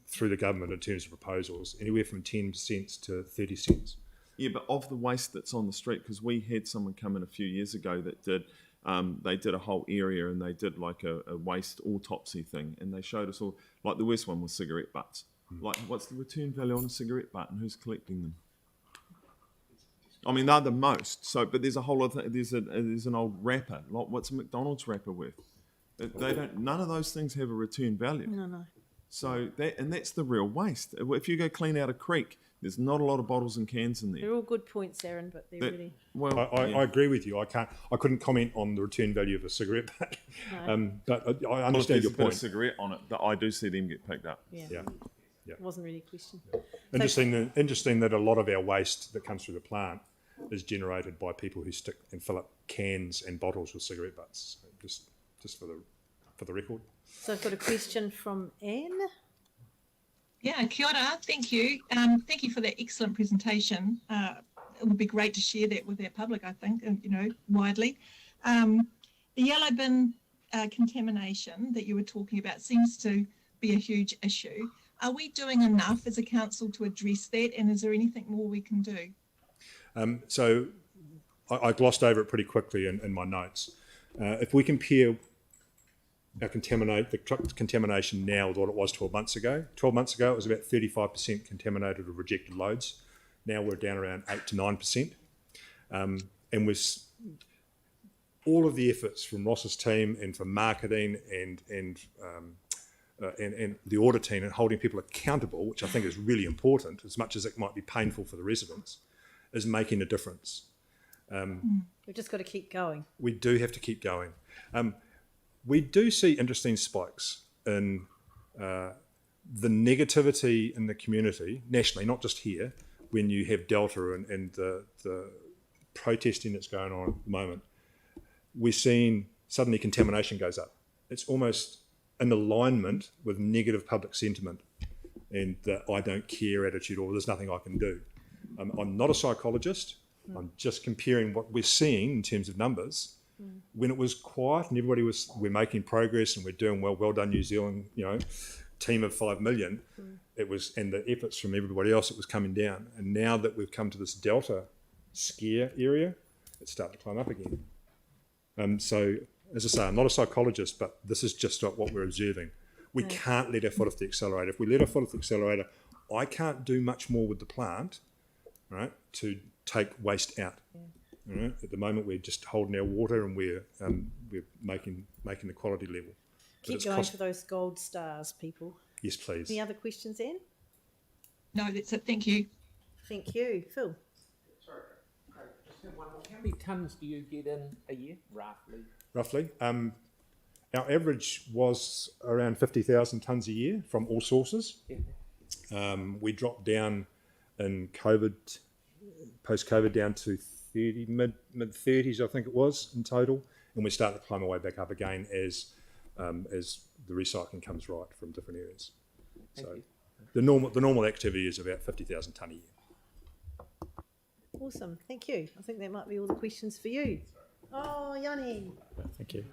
through the government in terms of proposals, anywhere from 10 cents to 30 cents. Yeah, but of the waste that's on the street, because we had someone come in a few years ago that did. They did a whole area and they did like a waste autopsy thing, and they showed us all, like the worst one was cigarette butts. Like, what's the return value on a cigarette butt and who's collecting them? I mean, they're the most. So, but there's a whole other. There's an old wrapper. Like, what's a McDonald's wrapper worth? They don't. None of those things have a return value. No. So that's the real waste. If you go clean out a creek, there's not a lot of bottles and cans in there. They're all good points, Aaron, but they're really... Well, I agree with you. I couldn't comment on the return value of a cigarette butt, but I understand your point. If there's a cigarette on it, I do see them get picked up. Yeah. It wasn't really a question. Interesting that a lot of our waste that comes through the plant is generated by people who stick and fill up cans and bottles with cigarette butts. Just for the record. So I've got a question from Anne. Yeah, kia ora, thank you. Thank you for that excellent presentation. It would be great to share that with our public, I think, and widely. The yellow bin contamination that you were talking about seems to be a huge issue. Are we doing enough as a council to address that, and is there anything more we can do? So I glossed over it pretty quickly in my notes. If we compare the truck contamination now with what it was 12 months ago. 12 months ago, it was about 35% contaminated of rejected loads. Now we're down around 8 to 9%. And with all of the efforts from Ross's team and from marketing and the audit team and holding people accountable, which I think is really important, as much as it might be painful for the residents, is making a difference. We've just got to keep going. We do have to keep going. We do see interesting spikes in the negativity in the community, nationally, not just here, when you have Delta and the protesting that's going on at the moment. We're seeing suddenly contamination goes up. It's almost in alignment with negative public sentiment and the I don't care attitude, or there's nothing I can do. I'm not a psychologist. I'm just comparing what we're seeing in terms of numbers. When it was quiet and everybody was, we're making progress and we're doing well done New Zealand, team of 5 million, it was, and the efforts from everybody else, it was coming down. And now that we've come to this delta scare area, it's starting to climb up again. So, as I say, I'm not a psychologist, but this is just what we're observing. We can't let our foot off the accelerator. If we let our foot off the accelerator, I can't do much more with the plant, right, to take waste out. Right? At the moment, we're just holding our water and we're making the quality level. Keep going for those gold stars, people. Yes, please. Any other questions, Anne? No, that's it. Thank you. Thank you. Phil? Sorry, just have one more. How many tonnes do you get in a year, roughly? Roughly. Our average was around 50,000 tonnes a year from all sources. Yeah. We dropped down in COVID, post-COVID, down to mid-30s, I think it was, in total. And we're starting to climb our way back up again as the recycling comes right from different areas. So the normal activity is about 50,000 tonne a year. Awesome. Thank you. I think that might be all the questions for you. Oh, Yanni. Thank you.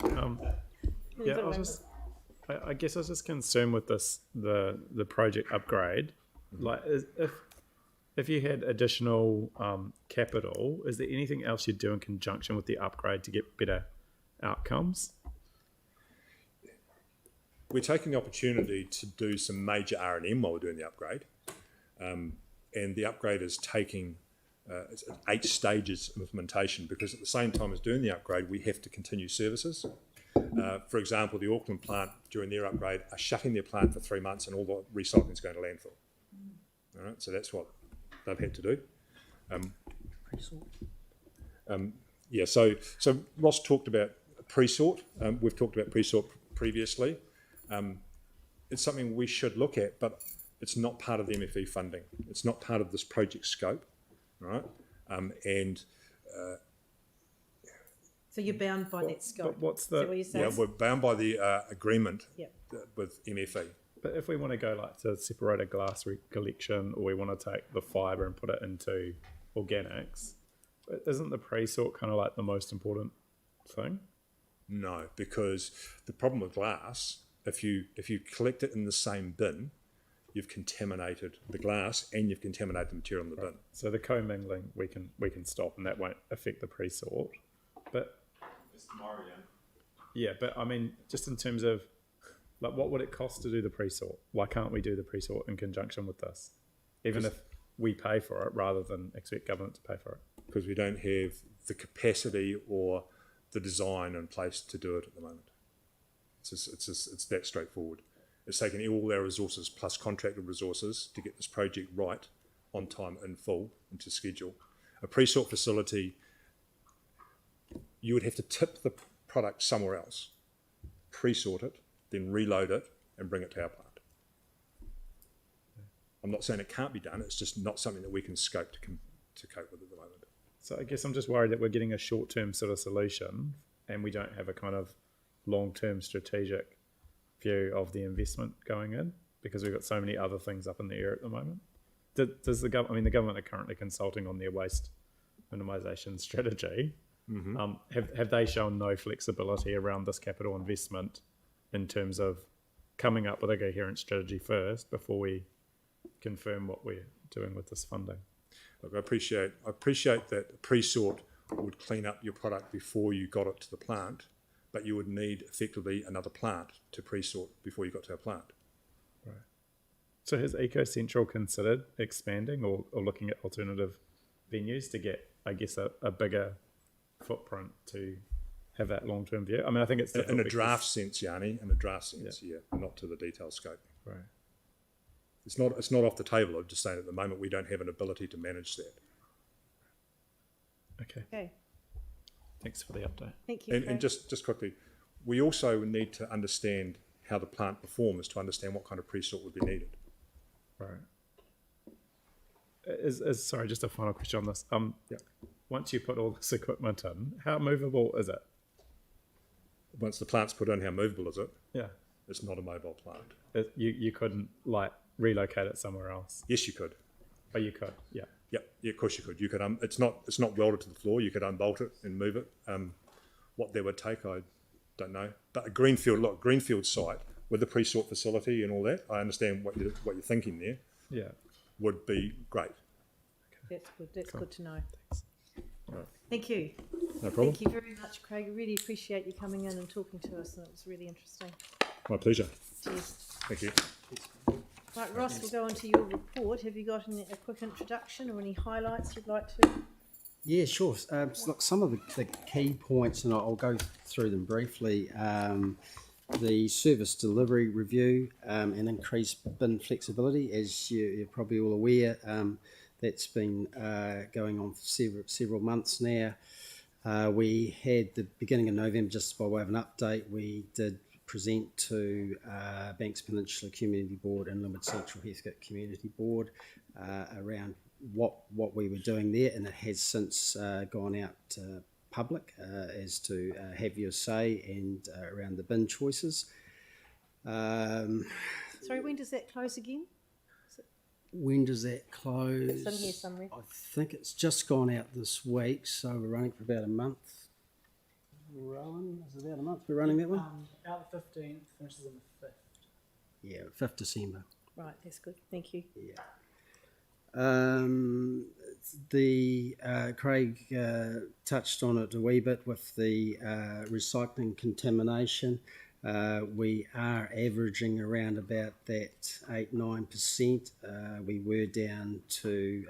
I guess I was just concerned with this, the project upgrade. Like, if you had additional capital, is there anything else you'd do in conjunction with the upgrade to get better outcomes? We're taking the opportunity to do some major R&M while we're doing the upgrade. And the upgrade is taking 8 stages of implementation, because at the same time as doing the upgrade, we have to continue services. For example, the Auckland plant during their upgrade are shutting their plant for 3 months and all the recycling is going to landfill. All right, so that's what they've had to do. So Ross talked about pre-sort. We've talked about pre-sort previously. It's something we should look at, but it's not part of the MFE funding. It's not part of this project scope, right? So you're bound by that scope. But what's Is that what you're saying? Yeah, we're bound by the agreement with MFE. But if we want to go like to separated glass collection, or we want to take the fibre and put it into organics, isn't the pre-sort kind of like the most important thing? No, because the problem with glass, if you collect it in the same bin, you've contaminated the glass and you've contaminated the material in the bin. So the commingling we can stop, and that won't affect the pre-sort. But yeah, but I mean, just in terms of like, what would it cost to do the pre-sort? Why can't we do the pre-sort in conjunction with this, even if we pay for it rather than expect government to pay for it? Because we don't have the capacity or the design in place to do it at the moment. It's that straightforward. It's taken all our resources plus contracted resources to get this project right, on time, in full, and to schedule. A pre-sort facility, you would have to tip the product somewhere else, pre-sort it, then reload it and bring it to our plant. I'm not saying it can't be done, it's just not something that we can scope to cope with at the moment. So I guess I'm just worried that we're getting a short-term sort of solution and we don't have a kind of long-term strategic view of the investment going in, because we've got so many other things up in the air at the moment. Does the government? I mean, the government are currently consulting on their waste minimisation strategy. Mm-hmm. Have they shown no flexibility around this capital investment in terms of coming up with a coherent strategy first before we confirm what we're doing with this funding? Look, I appreciate that pre-sort would clean up your product before you got it to the plant, but you would need effectively another plant to pre-sort before you got to our plant. Right. So has EcoCentral considered expanding or looking at alternative venues to get, I guess, a bigger footprint to have that long-term view? I mean, I think it's in a draft sense, Yanni, in a draft sense, yeah, not to the detailed scope. Right. It's not off the table. I'm just saying at the moment we don't have an ability to manage that. Okay. Thanks for the update. Thank you. And just quickly, we also need to understand how the plant performs to understand what kind of pre-sort would be needed. Right. Sorry, just a final question on this. Once you put all this equipment in, how movable is it? once the plant's put in, how movable is it? Yeah. It's not a mobile plant. You couldn't like relocate it somewhere else. Yes, you could. Oh, you could. Yeah. Yep. Yeah, of course you could. You could. It's not welded to the floor. You could unbolt it and move it. What that would take, I don't know. But a greenfield site with the pre-sort facility and all that, I understand what you're thinking there. Yeah. Would be great. That's good. That's good to know. Right. Thank you. No problem. Thank you very much, Craig. I really appreciate you coming in and talking to us. And it was really interesting. My pleasure. Cheers. Thank you. Right, Ross, we'll go on to your report. Have you got a quick introduction or any highlights you'd like to? Yeah, sure. So look, some of the key points, and I'll go through them briefly. The service delivery review and increased bin flexibility, as you're probably all aware, that's been going on for several months now. We had the beginning of November, just by way of an update, we did present to Banks Peninsula Community Board and Limwood Central Heathcote Community Board around what we were doing there, and it has since gone out public as to have your say and around the bin choices. Sorry, when does that close again? When does that close? It's in here somewhere. I think it's just gone out this week, so we're running for about a month. Rowan, is it about a month we're running that one? Out the 15th, finishes on the 5th. Yeah, 5th December. Right, that's good. Thank you. Yeah. Craig touched on it a wee bit with the recycling contamination. We are averaging around about that 8-9%. We were down to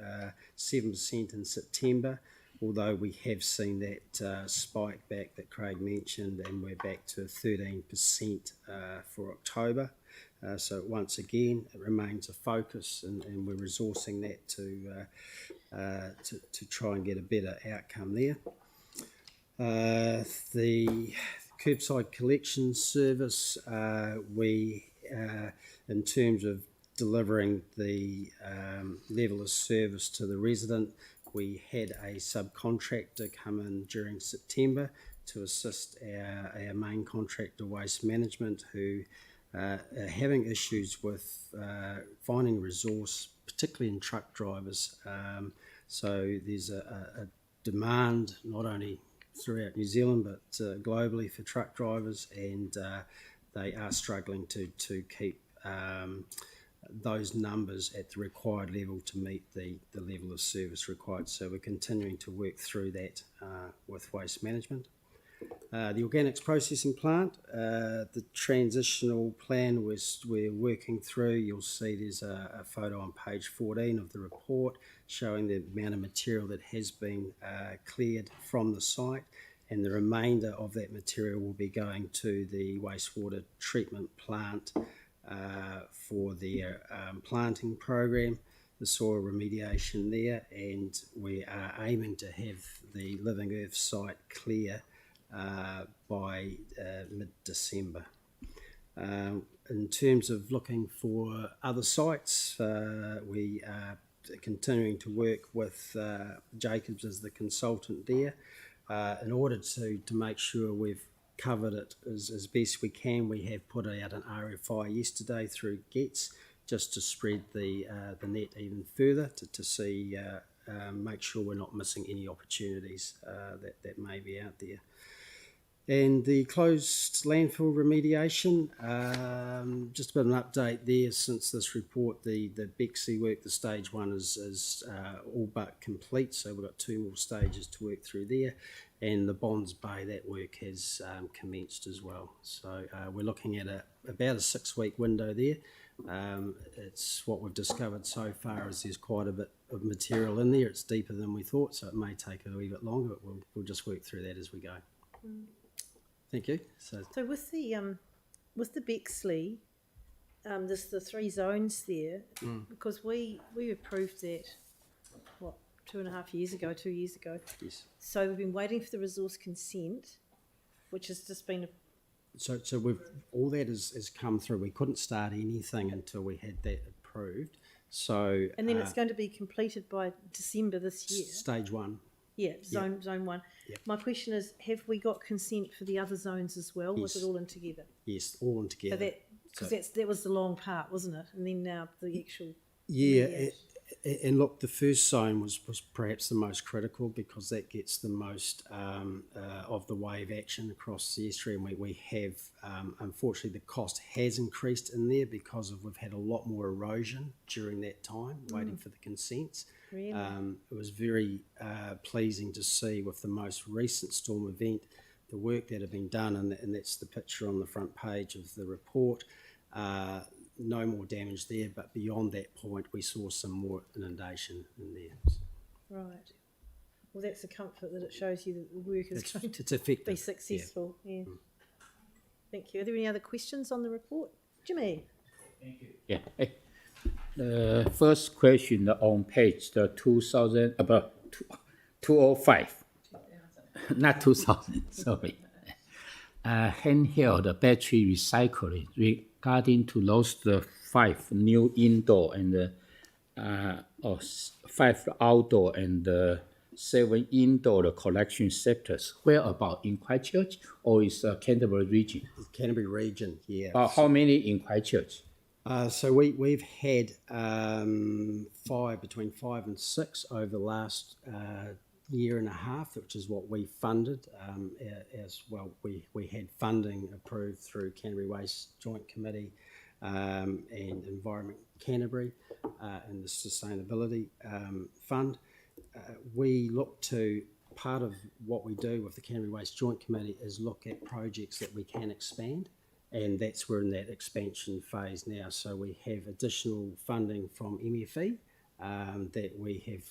7% in September, although we have seen that spike back that Craig mentioned, and we're back to 13% for October. So once again, it remains a focus, and we're resourcing that to try and get a better outcome there. The curbside collection service, we, in terms of delivering the level of service to the resident, we had a subcontractor come in during September to assist our main contractor, Waste Management, who are having issues with finding resource, particularly in truck drivers. So there's a demand not only throughout New Zealand but globally for truck drivers, and they are struggling to keep those numbers at the required level to meet the level of service required. So we're continuing to work through that with Waste Management. The organics processing plant, the transitional plan we're working through. You'll see there's a photo on page 14 of the report showing the amount of material that has been cleared from the site, and the remainder of that material will be going to the wastewater treatment plant for their planting program, the soil remediation there, and we are aiming to have the Living Earth site clear by mid-December. In terms of looking for other sites, we are continuing to work with Jacobs as the consultant there. In order to make sure we've covered it as best we can, we have put out an RFI yesterday through GETS just to spread the net even further to see, make sure we're not missing any opportunities that may be out there. And the closed landfill remediation, just a bit of an update there since this report. The BEXI work, the stage 1 is all but complete, so we've got 2 more stages to work through there, and the Bonds Bay, that work has commenced as well. So we're looking at about a 6-week window there. It's what we've discovered so far is there's quite a bit of material in there. It's deeper than we thought, so it may take a wee bit longer, but we'll just work through that as we go. Thank you. So with the Bexley, there's the 3 zones there, because we approved that 2 years ago. Yes. So we've been waiting for the resource consent, which has just been So we've all that has come through. We couldn't start anything until we had that approved. So and then it's going to be completed by December this year. Stage 1. Yeah, zone 1. Yep. My question is, have we got consent for the other zones as well? Was it all in together? Yes, all in together. So that was the long part, wasn't it? And then now the actual... Yeah, and look, the first zone was perhaps the most critical because that gets the most of the wave action across the estuary, and we have, unfortunately, the cost has increased in there because we've had a lot more erosion during that time, waiting for the consents. Really? It was very pleasing to see with the most recent storm event, the work that had been done, and that's the picture on the front page of the report. No more damage there, but beyond that point, we saw some more inundation in there. Right. Well, that's a comfort that it shows you that the work is going to effective. be successful. Yeah. Thank you. Are there any other questions on the report? Jimmy? Thank you. Yeah. The first question on page 205. Not 2000, sorry. Handheld battery recycling regarding to those 5 new indoor and 5 outdoor and 7 indoor collection sectors. Where about in Christchurch or is Canterbury region? Canterbury region, yeah. How many in Christchurch? So we've had between 5 and 6 over the last year and a half, which is what we funded as well. We had funding approved through Canterbury Waste Joint Committee and Environment Canterbury and the Sustainability Fund. We look to, part of what we do with the Canterbury Waste Joint Committee is look at projects that we can expand, and we're in that expansion phase now. So we have additional funding from MFE that we have,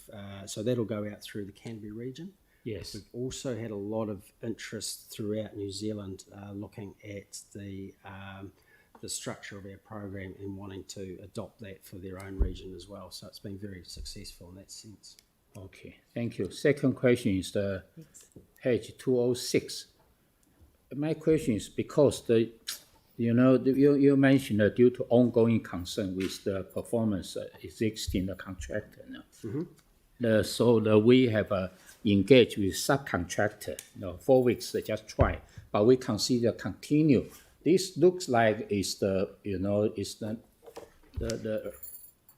so that'll go out through the Canterbury region. Yes. We've also had a lot of interest throughout New Zealand looking at the structure of our program and wanting to adopt that for their own region as well. So it's been very successful in that sense. Okay, thank you. Second question is the page 206. My question is because you mentioned that due to ongoing concern with the performance existing contractor now. So we have engaged with subcontractor. 4 weeks they just try, but we consider continue. This looks like is the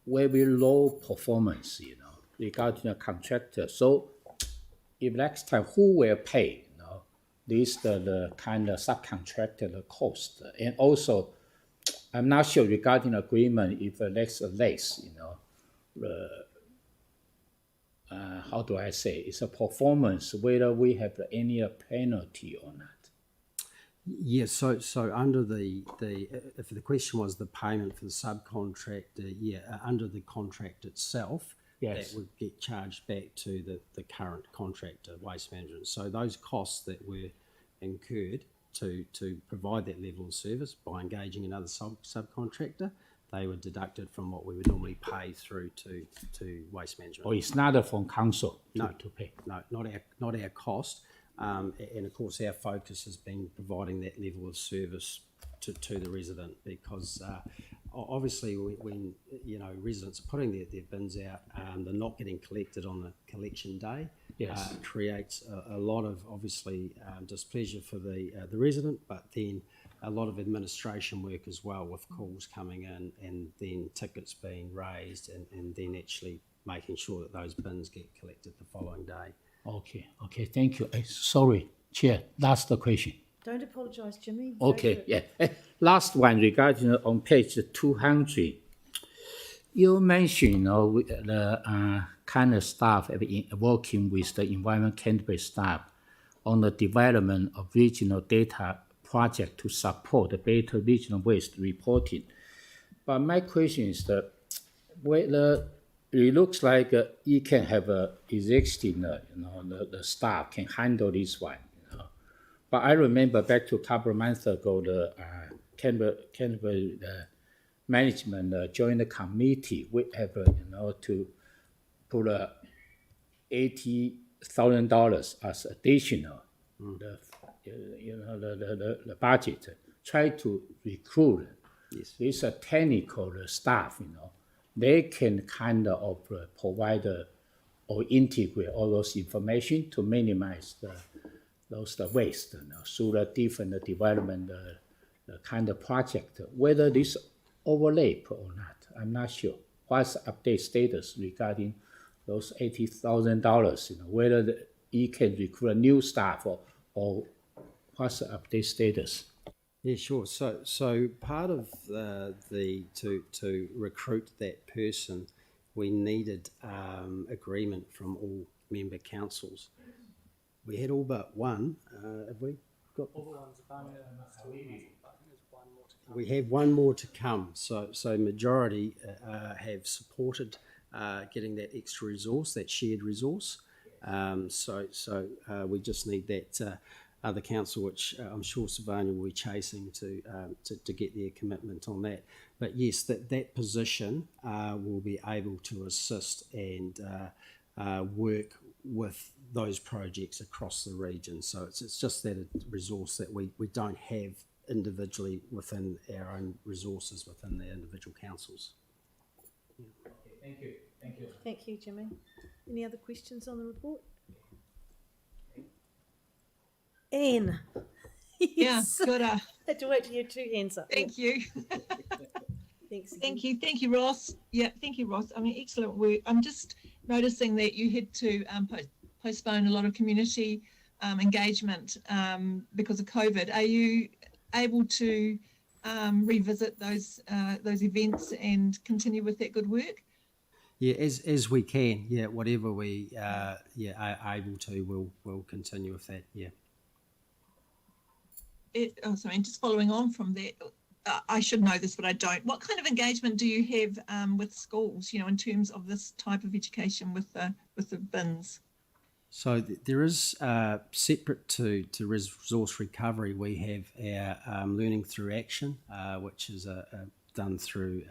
very low performance regarding the contractor. So if next time who will pay? This the kind of subcontractor the cost, and also I'm not sure regarding agreement if that's a less, how do I say? It's a performance whether we have any penalty or not. Yes, so under if the question was the payment for the subcontractor, under the contract itself, yes, that would get charged back to the current contractor, Waste Management. So those costs that were incurred to provide that level of service by engaging another subcontractor, they were deducted from what we would normally pay through to Waste Management. Oh, it's not from council to pay? No, not our cost. And of course, our focus has been providing that level of service to the resident, because obviously when residents are putting their bins out, they're not getting collected on the collection day. Yes. Creates a lot of obviously displeasure for the resident, but then a lot of administration work as well, with calls coming in and then tickets being raised and then actually making sure that those bins get collected the following day. Okay, thank you. Sorry, Chair, last question. Don't apologise, Jimmy. Okay, yeah. Last one regarding on page 200. You mentioned the kind of staff working with the Environment Canterbury staff on the development of regional data project to support the better regional waste reporting. But my question is that whether it looks like you can have existing, the staff can handle this one. But I remember back to a couple of months ago, the Canterbury management joined the committee. We have to put $80,000 as additional the budget. Try to recruit this technical staff. They can kind of provide or integrate all those information to minimize the waste through the different development, the kind of project. Whether this overlap or not, I'm not sure. What's the update status regarding those $80,000? Whether you can recruit new staff or what's the update status? Yeah, sure. So part of to recruit that person, we needed agreement from all member councils. We had all but one. Have we got? All the ones above one more to come. We have one more to come. So majority have supported getting that extra resource, that shared resource. So we just need that other council, which I'm sure Sylvania will be chasing to get their commitment on that. But yes, that position will be able to assist and work with those projects across the region. So it's just that resource that we don't have individually within our own resources within the individual councils. Okay, thank you. Thank you. Thank you, Jimmy. Any other questions on the report? Anne. Yes. Yeah, good. I had to wait till you had two hands up. Thank you. Thanks. Thank you, Ross. Yeah, thank you, Ross. I mean, excellent work. I'm just noticing that you had to postpone a lot of community engagement because of COVID. Are you able to revisit those events and continue with that good work? Yeah, as we can. Yeah, whatever we are able to, we'll continue with that. Yeah. Just following on from that, I should know this, but I don't. What kind of engagement do you have with schools? In terms of this type of education with the bins. So there is separate to resource recovery. We have our learning through action, which is done through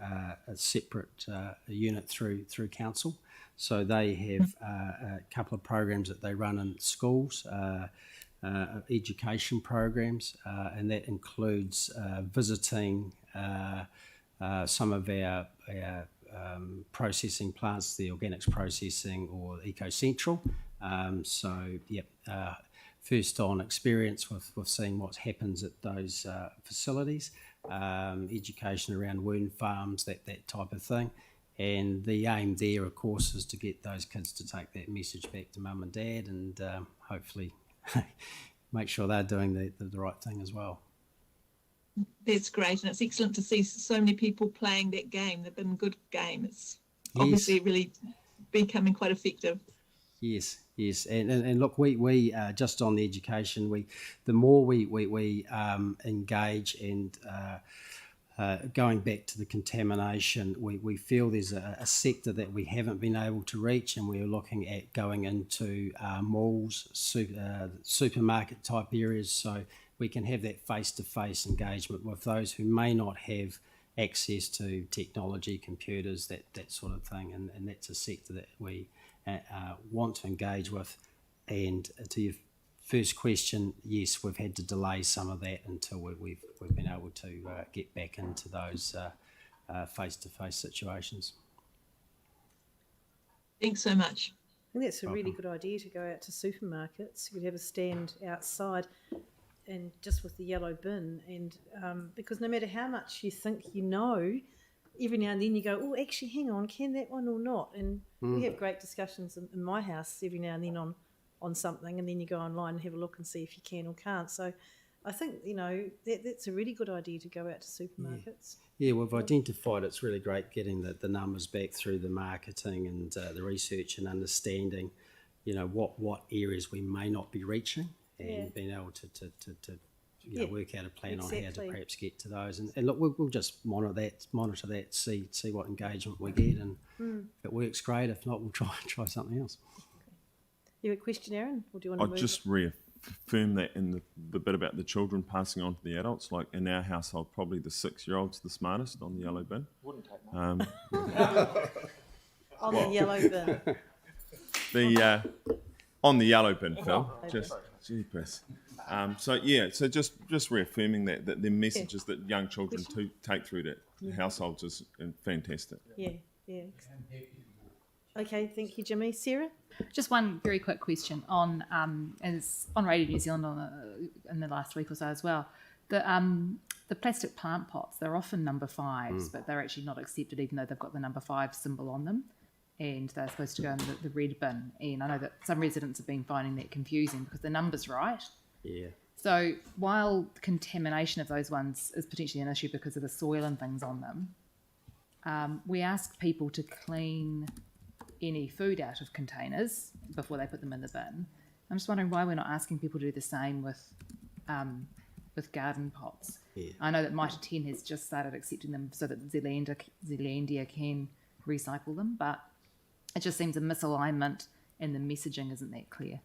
a separate unit through council. So they have a couple of programs that they run in schools. Education programs, and that includes visiting some of our processing plants, the organics processing or Eco Central. First on experience with seeing what happens at those facilities, education around wound farms, that type of thing. And the aim there, of course, is to get those kids to take that message back to mum and dad and hopefully make sure they're doing the right thing as well. That's great, and it's excellent to see so many people playing that game. They've been a good game. It's obviously really becoming quite effective. Yes, and look, we just on the education, the more we engage and going back to the contamination, we feel there's a sector that we haven't been able to reach, and we're looking at going into malls, supermarket type areas, so we can have that face-to-face engagement with those who may not have access to technology, computers, that sort of thing, and that's a sector that we want to engage with. And to your first question, yes, we've had to delay some of that until we've been able to get back into those face-to-face situations. Thanks so much. I think that's a really good idea to go out to supermarkets. You could have a stand outside and just with the yellow bin, and because no matter how much you think you know, every now and then you go, oh, actually, hang on, can that one or not? And we have great discussions in my house every now and then on something, and then you go online and have a look and see if you can or can't. So I think, that's a really good idea to go out to supermarkets. Yeah, we've identified it's really great getting the numbers back through the marketing and the research and understanding, what areas we may not be reaching, and being able to work out a plan on how to perhaps get to those. And look, we'll just monitor that, see what engagement we get, and if it works, great. If not, we'll try something else. You have a question, Aaron, or do you want to move? I'll just reaffirm that in the bit about the children passing on to the adults. Like in our household, probably the 6-year-old's the smartest on the yellow bin. Wouldn't take much. On the yellow bin. On the yellow bin, Phil. Just jeepers. So just reaffirming that the messages that young children take through to households is fantastic. Yeah. Okay, thank you, Jimmy. Sarah? Just one very quick question on as on Radio New Zealand in the last week or so as well. The plastic plant pots, they're often number 5s, but they're actually not accepted even though they've got the number 5 symbol on them, and they're supposed to go in the red bin. And I know that some residents have been finding that confusing because the number's right. Yeah. So while contamination of those ones is potentially an issue because of the soil and things on them, we ask people to clean any food out of containers before they put them in the bin. I'm just wondering why we're not asking people to do the same with garden pots. Yeah. I know that Mitre 10 has just started accepting them so that Zealandia can recycle them, but it just seems a misalignment and the messaging isn't that clear.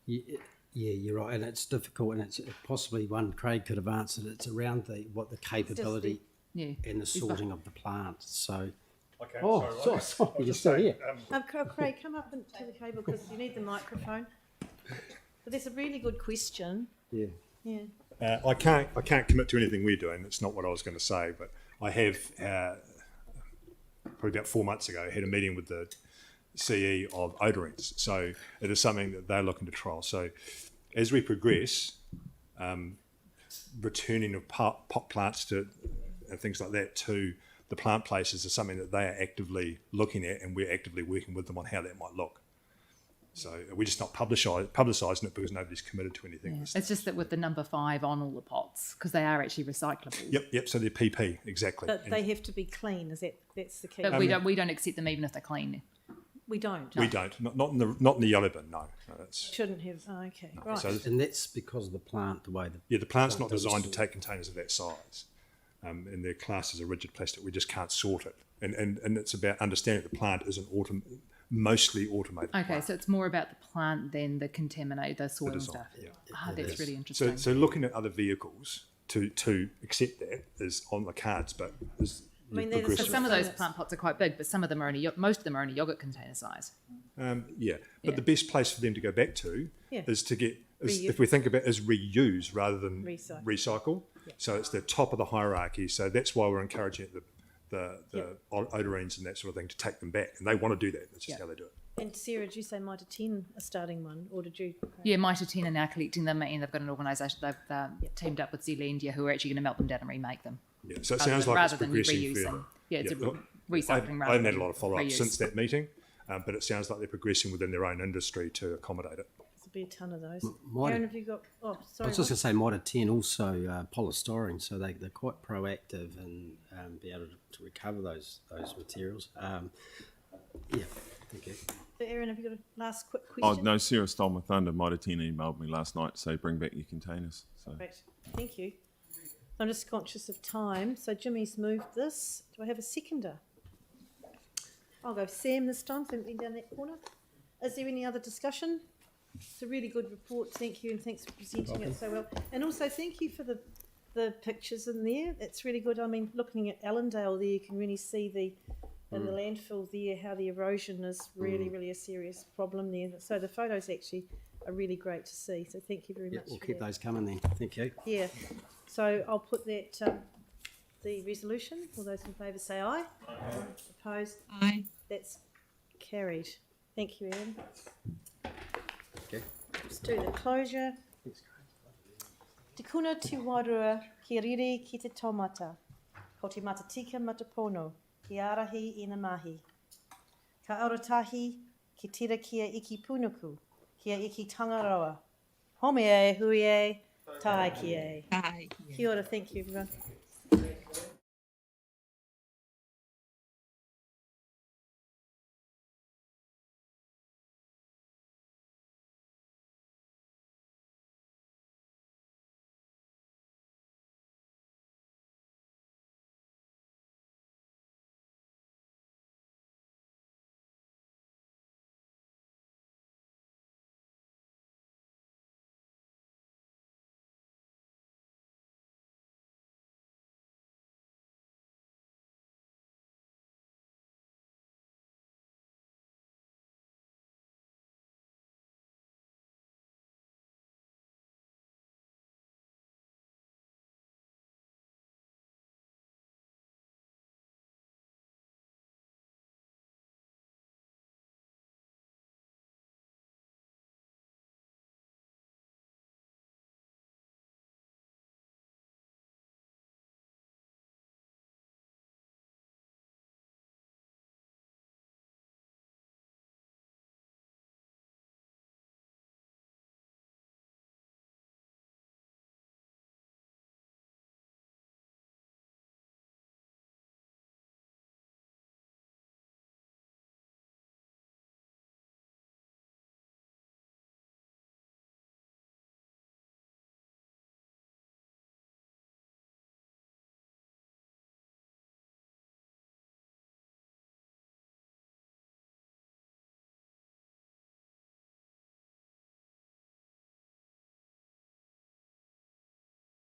Yeah, you're right, and it's difficult, and it's possibly one Craig could have answered. It's around the capability and the sorting of the plant. So, sorry, you're still here. Craig, come up to the table because you need the microphone. But that's a really good question. Yeah. Yeah. I can't commit to anything we're doing. That's not what I was going to say, but I have probably about 4 months ago had a meeting with the CE of odorants. So it is something that they're looking to trial. So as we progress, returning of pot plants to and things like that to the plant places is something that they are actively looking at, and we're actively working with them on how that might look. So we're just not publicising it because nobody's committed to anything. Yeah. It's just that with the number 5 on all the pots, because they are actually recyclable. Yep. So they're PP, exactly. But they have to be clean. That's the key. But we don't accept them even if they're clean. We don't. We don't. Not in the yellow bin. No. Shouldn't have. Oh, okay. Right. So, and that's because of the plant, the way the plant's not designed to take containers of that size, and they're classed as a rigid plastic. We just can't sort it, and it's about understanding that the plant is mostly automated. Okay, plant. so it's more about the plant than the soil and stuff. That's really interesting. So looking at other vehicles to accept that is on the cards, but so some of those plant pots are quite big, but some of them are most of them are only yogurt container size. But the best place for them to go back to is to get, if we think about it, is reuse rather than recycle. Yeah. So it's the top of the hierarchy. So that's why we're encouraging the odorines and that sort of thing to take them back, and they want to do that. That's just how they do it. And Sarah, did you say Mitre 10 are starting one, or did you? Yeah, Mitre 10 are now collecting them, and they've got an organisation. They've teamed up with Zealandia, who are actually going to melt them down and remake them. Yeah, so it sounds like it's progressing further. Yeah, it's recycling. I haven't had a lot of follow up since that meeting, but it sounds like they're progressing within their own industry to accommodate it. There'll be a ton of those. Aaron, have you got? Oh, sorry. I was just going to say, Mitre 10 also polystyrene, so they're quite proactive and be able to recover those materials. Thank you. So Aaron, have you got a last quick question? Oh no, Sarah stole my thunder. Mitre 10 emailed me last night to say bring back your containers. So. Great, thank you. I'm just conscious of time, so Jimmy's moved this. Do I have a seconder? I'll go Sam this time, so I haven't been down that corner. Is there any other discussion? It's a really good report, thank you, and thanks for presenting it so well. And also thank you for the pictures in there. It's really good. I mean, looking at Allendale there, you can really see in the landfill there how the erosion is really a serious problem there. So the photos actually are really great to see. So thank you very much. We'll keep those coming then. Thank you. Yeah. So I'll put that the resolution. All those in favour say aye. Aye. Opposed? Aye. That's carried. Thank you, Aaron. Okay. Let's do the closure. Te kuna te warua ki riri ki te taumata. Ko te matatika matapono ki arahi ina mahi. Ka auratahi ki tira kia iki punuku kia iki tangaroa. Home e, hui e, tai ki e. Kia ora, thank you everyone.